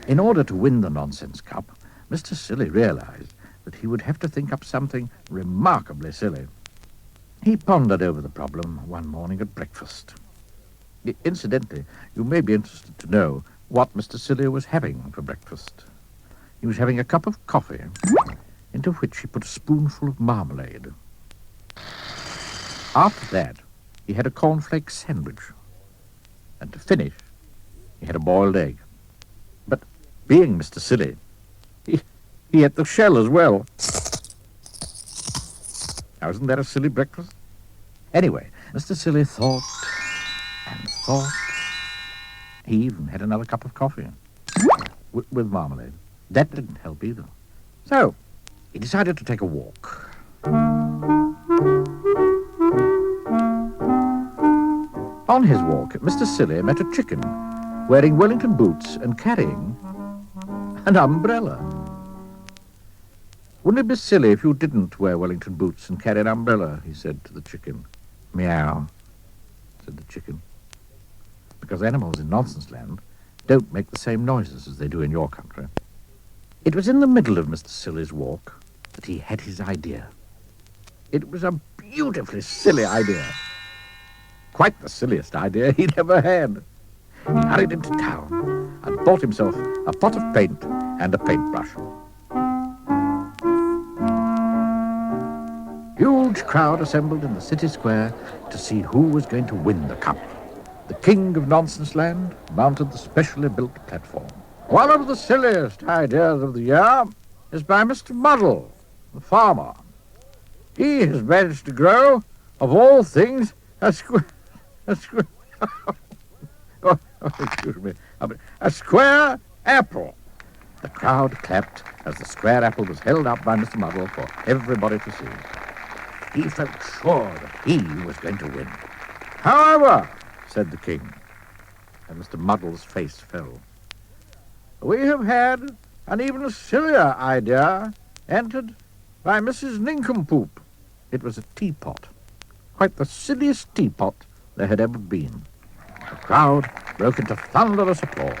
Speaker 8: In order to win the Nonsense Cup, Mr. Silly realized that he would have to think up something remarkably silly. He pondered over the problem one morning at breakfast. Incidentally, you may be interested to know what Mr. Silly was having for breakfast. He was having a cup of coffee, into which he put a spoonful of marmalade. After that, he had a cornflake sandwich. And to finish, he had a boiled egg. But being Mr. Silly, he ate the shell as well. Now, isn't that a silly breakfast? Anyway, Mr. Silly thought and thought. He even had another cup of coffee with marmalade. That didn't help either. So, he decided to take a walk. On his walk, Mr. Silly met a chicken wearing Wellington boots and carrying an umbrella. Wouldn't it be silly if you didn't wear Wellington boots and carry an umbrella, he said to the chicken. Meow, said the chicken. Because animals in Nonsense Land don't make the same noises as they do in your country. It was in the middle of Mr. Silly's walk that he had his idea. It was a beautifully silly idea. Quite the silliest idea he'd ever had. He hurried into town and bought himself a pot of paint and a paintbrush. Huge crowd assembled in the city square to see who was going to win the cup. The king of Nonsense Land mounted the specially built platform. One of the silliest ideas of the year is by Mr. Muddle, the farmer. He has managed to grow, of all things, a square apple. The crowd clapped as the square apple was held up by Mr. Muddle for everybody to see. He felt sure that he was going to win. However, said the king, and Mr. Muddle's face fell, we have had an even sillier idea entered by Mrs. Nincompoop. It was a teapot, quite the silliest teapot there had ever been. The crowd broke into thunderous applause.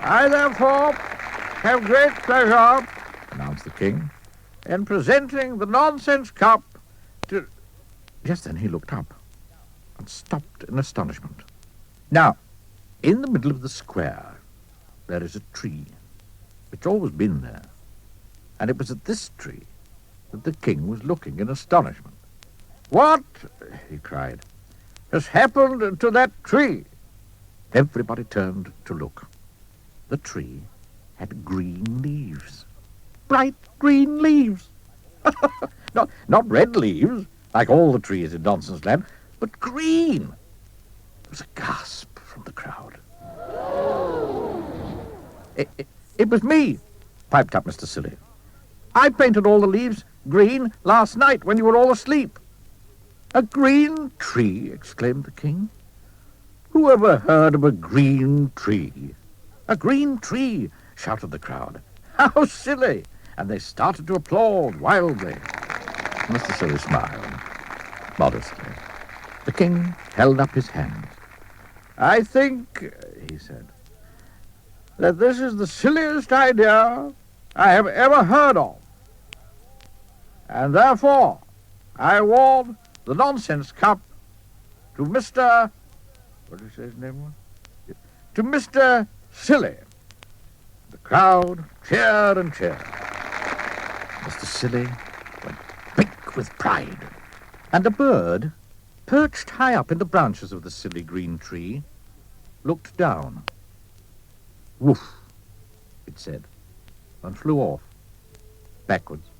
Speaker 8: I therefore have great pleasure, announced the king, in presenting the Nonsense Cup to... Just then he looked up and stopped in astonishment. Now, in the middle of the square, there is a tree. It's always been there. And it was at this tree that the king was looking in astonishment. "What," he cried, "has happened to that tree?" Everybody turned to look. The tree had green leaves. Bright green leaves. Not red leaves, like all the trees in Nonsense Land, but green. There was a gasp from the crowd. It was me, piped up Mr. Silly. "I painted all the leaves green last night when you were all asleep." "A green tree?" exclaimed the king. "Who ever heard of a green tree?" "A green tree!" shouted the crowd. "How silly!" And they started to applaud wildly. Mr. Silly smiled modestly. The king held up his hands. "I think," he said, "that this is the silliest idea I have ever heard of. And therefore, I award the Nonsense Cup to Mr. What did he say his name was? To Mr. Silly." The crowd cheered and cheered. Mr. Silly went big with pride. And a bird, perched high up in the branches of the silly green tree, looked down. "Woof," it said, and flew off, backwards.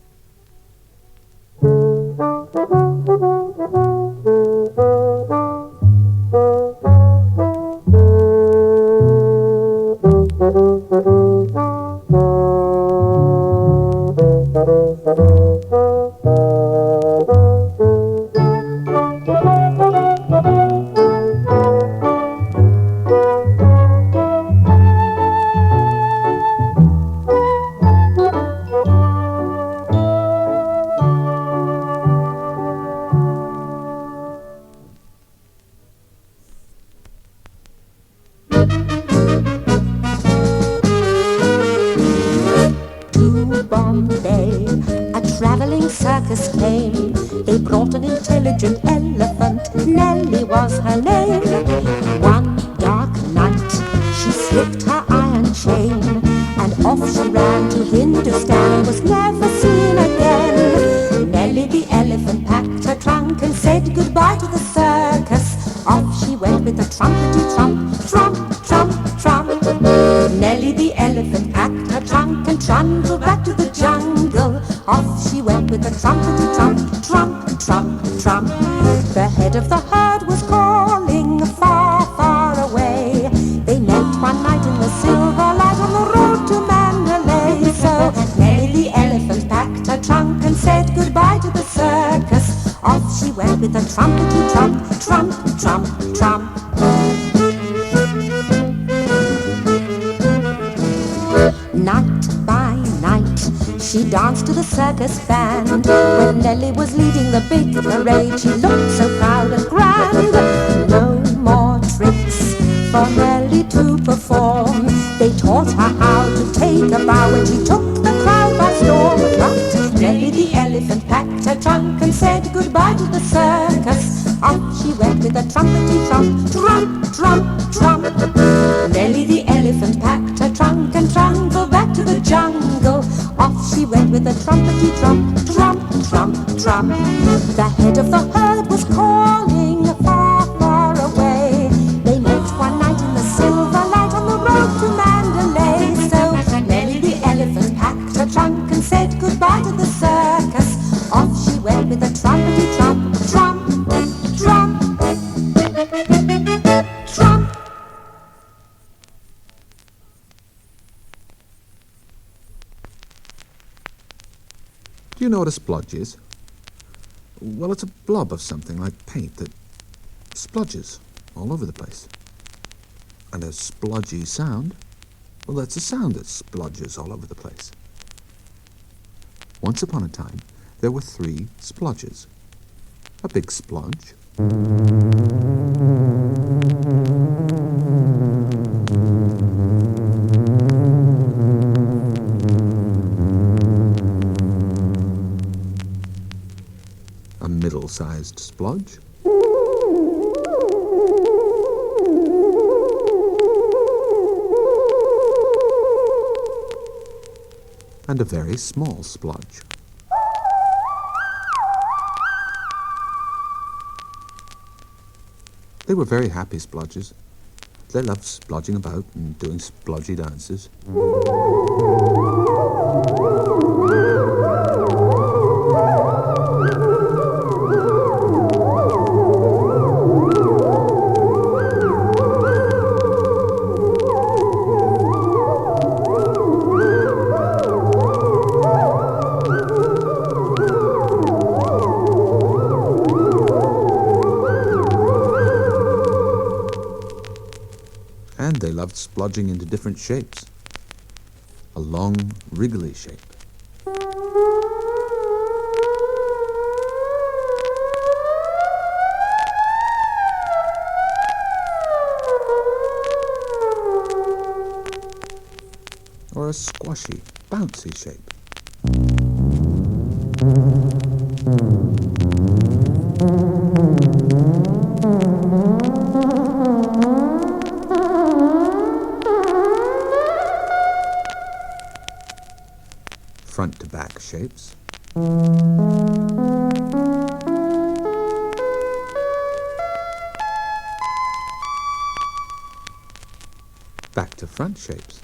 Speaker 19: circus came. They brought an intelligent elephant, Nellie was her name. One dark night she slipped her iron chain, and off she ran to Hindustan and was never seen again. Nellie the elephant packed her trunk and said goodbye to the circus. Off she went with a trumpety-trump, trump, trump, trump. Nellie the elephant packed her trunk and trundled back to the jungle. Off she went with a trumpety-trump, trump, trump, trump. The head of the herd was calling far, far away. They met one night in the silver light on the road to Mandalay. So Nellie the elephant packed her trunk and said goodbye to the circus. Off she went with a trumpety-trump, trump, trump, trump. Night by night she danced to the circus band. When Nellie was leading the big parade, she looked so proud and grand. No more tricks for Nellie to perform. They taught her how to take a bow when she took the crowd by storm. But Nellie the elephant packed her trunk and said goodbye to the circus. Off she went with a trumpety-trump, trump, trump, trump. Nellie the elephant packed her trunk and trundled back to the jungle. Off she went with a trumpety-trump, trump, trump, trump. The head of the herd was calling far, far away. They met one night in the silver light on the road to Mandalay. So Nellie the elephant packed her trunk and said goodbye to the circus. Off she went with a trumpety-trump, trump, trump, trump.
Speaker 20: Do you know what a splodge is? Well, it's a blob of something like paint that splodges all over the place. And a splodgy sound, well, that's a sound that splodges all over the place. Once upon a time, there were 3 splodges. A big splodge, a middle-sized splodge, and a very small splodge. They were very happy splodges. They loved splodging about and doing splodgy dances. And they loved splodging into different shapes. A long, wriggly shape. Or a squashy, bouncy shape. Front to back shapes. Back to front shapes.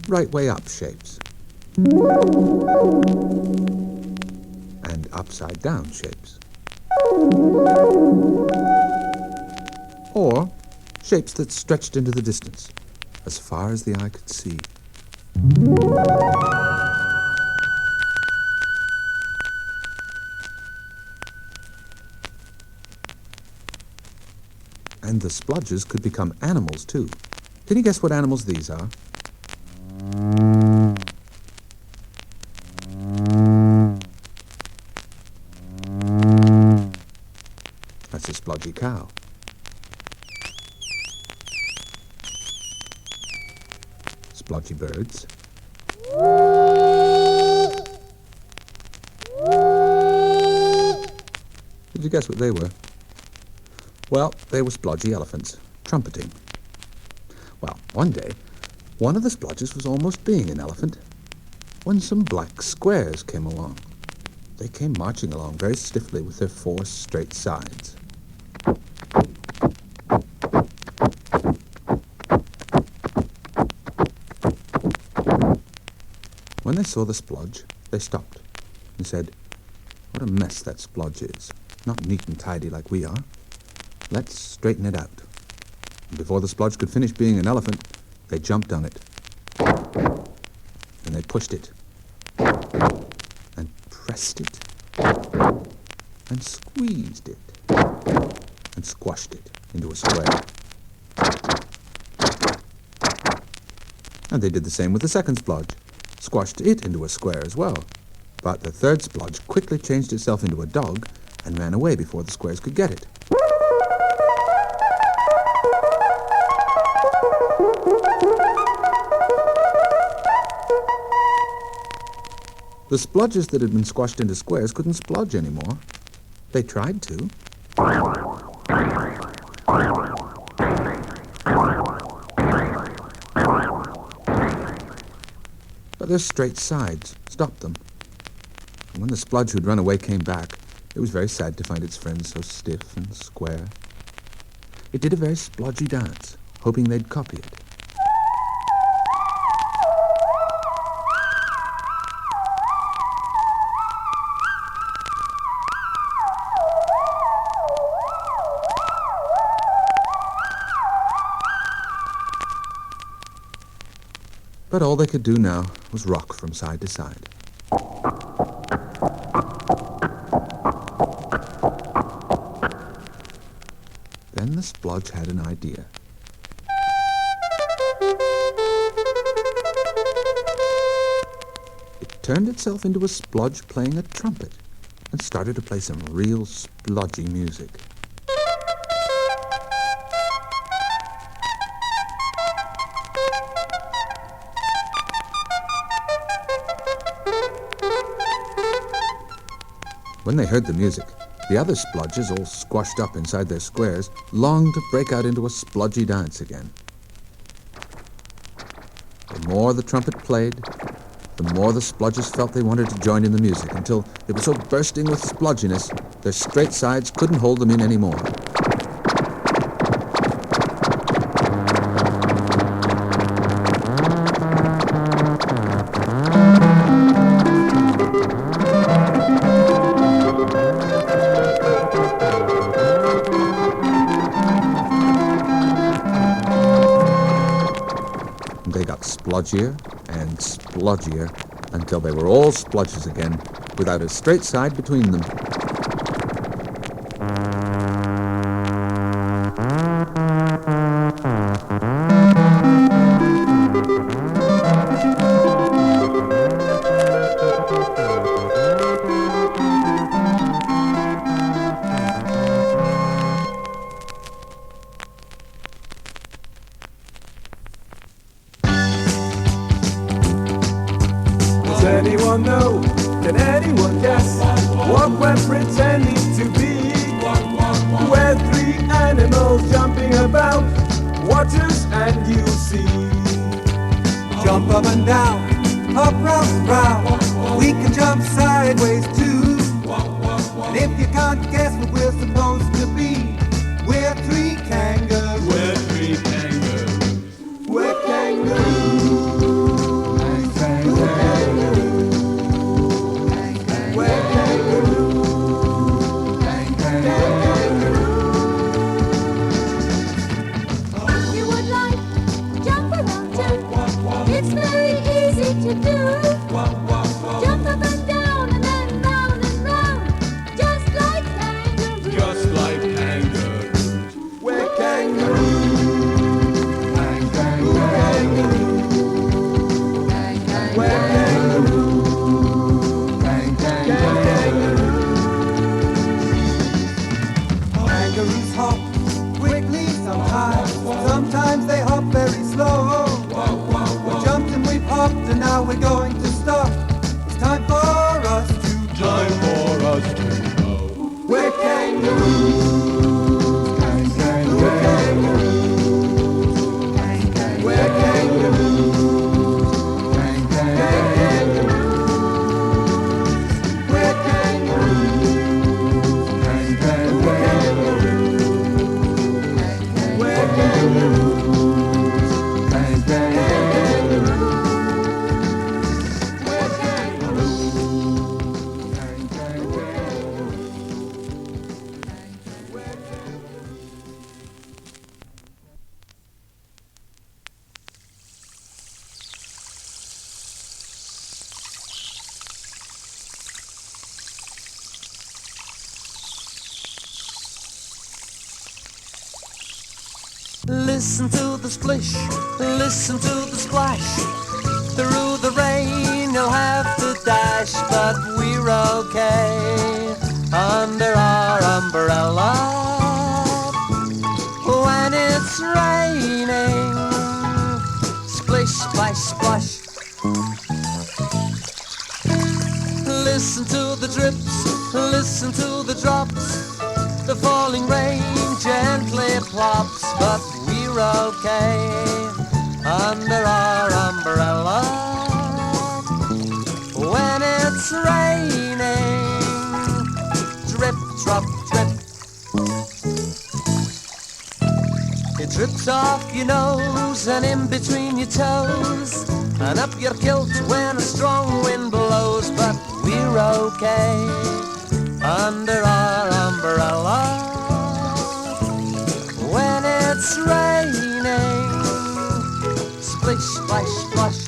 Speaker 20: Right way up shapes. And upside down shapes. Or shapes that stretched into the distance, as far as the eye could see. And the splodges could become animals, too. Can you guess what animals these are? That's a splodgy cow. Splodgy birds. Did you guess what they were? Well, they were splodgy elephants, trumpeting. Well, one day, one of the splodges was almost being an elephant when some black squares came along. They came marching along very stiffly with their four straight sides. When they saw the splodge, they stopped and said, "What a mess that splodge is. Not neat and tidy like we are. Let's straighten it out." And before the splodge could finish being an elephant, they jumped on it. And they pushed it. And pressed it. And squeezed it. And squashed it into a square. And they did the same with the second splodge. Squashed it into a square as well. But the third splodge quickly changed itself into a dog and ran away before the squares could get it. The splodges that had been squashed into squares couldn't splodge anymore. They tried to. But their straight sides stopped them. And when the splodge who'd run away came back, it was very sad to find its friends so stiff and square. It did a very splodgy dance, hoping they'd copy it. But all they could do now was rock from side to side. Then the splodge had an idea. It turned itself into a splodge playing a trumpet and started to play some real splodgy music. When they heard the music, the other splodges, all squashed up inside their squares, longed to break out into a splodgy dance again. They The more the trumpet played, the more the splodgers felt they wanted to join in the music, until it was so bursting with splodginess, their straight sides couldn't hold them in anymore. They got splodgier and splodgier until they were all splodgers again, without a straight side between them.
Speaker 7: Does anyone know? Can anyone guess what we're pretending to be? We're three animals jumping about. Watch us and you'll see. Jump up and down, hop round, round. We can jump sideways too. And if you can't guess what we're supposed to be, we're three kangaroos. We're three kangaroos. We're kangaroos.
Speaker 18: You would like jump around too. It's very easy to do. Jump up and down and then round and round, just like kangaroos.
Speaker 7: Just like kangaroos. We're kangaroos. Kangaroos. We're kangaroos. Kangaroos hop quickly sometimes. Sometimes they hop very slow. We jumped and we've hopped and now we're going to stop. It's time for us to go. We're kangaroos. We're kangaroos. We're kangaroos. We're kangaroos. We're kangaroos.
Speaker 2: Listen to the splish, listen to the splash. Through the rain you'll have to dash, but we're okay under our umbrella. When it's raining, splish, splash, splash. Listen to the drips, listen to the drops. The falling rain gently plops, but we're okay under our umbrella. When it's raining, drip, drop, drip. It drips off your nose and in between your toes and up your kilt when a strong wind blows, but we're okay under our umbrella. When it's raining, splish, splash, splash.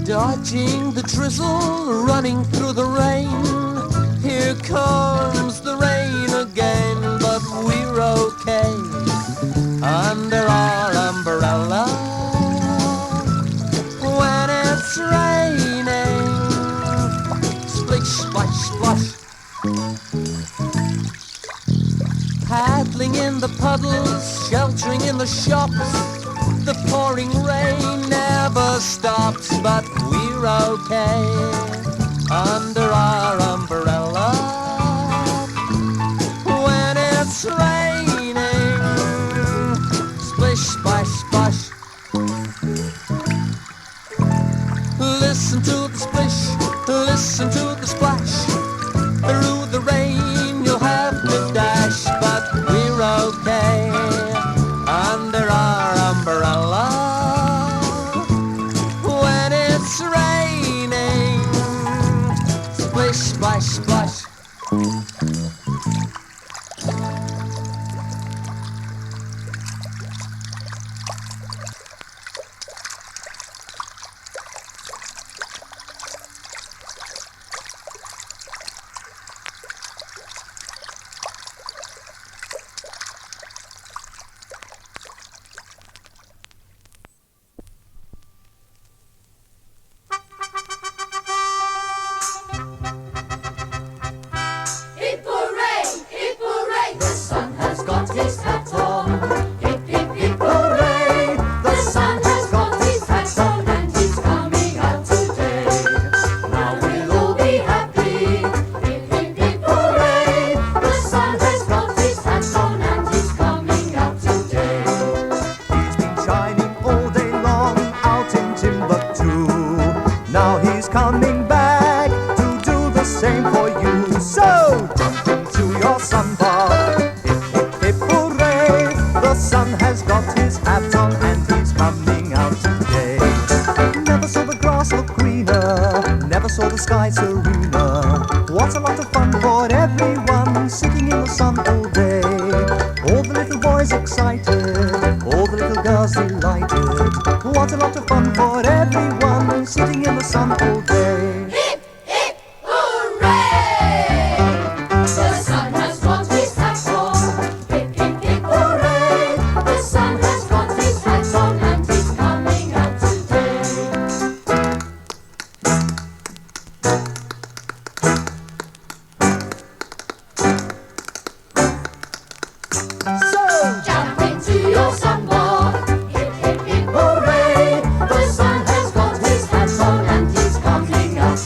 Speaker 2: Dodging the drizzle, running through the rain. Here comes the rain again, but we're okay under our umbrella. When it's raining, splish, splash, splash. paddling in the puddles, sheltering in the shops. The pouring rain never stops, but we're okay under our umbrella. When it's raining, splish, splash, splash. Listen to the splish, listen to the splash. Through the rain you'll have to dash, but we're okay under our umbrella. When it's raining, splish, splash, splash.
Speaker 18: Hip hooray, the sun has got his hat on. Hip, hip, hip hooray, the sun has got his hat on and he's coming out today. Now we'll all be happy. Hip, hip, hip hooray, the sun has got his hat on and he's coming out today.
Speaker 7: He's been shining all day long out in Timbuktu. Now he's coming back to do the same for you. So jump into your sunbath. Hip, hip, hip, hooray. The sun has got his hat on and he's coming out today. Never saw the grass look greener, never saw the sky serener. What a lot of fun for everyone sitting in the sun all day. All the little boys excited, all the little girls delighted. What a lot of fun for everyone sitting in the sun all day.
Speaker 18: Hip, hip, hooray! The sun has got his hat on. Hip, hip, hip, hooray! The sun has got his hat on and he's coming out today. So jump into your sunbath. Hip, hip, hip, hooray! The sun has got his hat on and he's coming out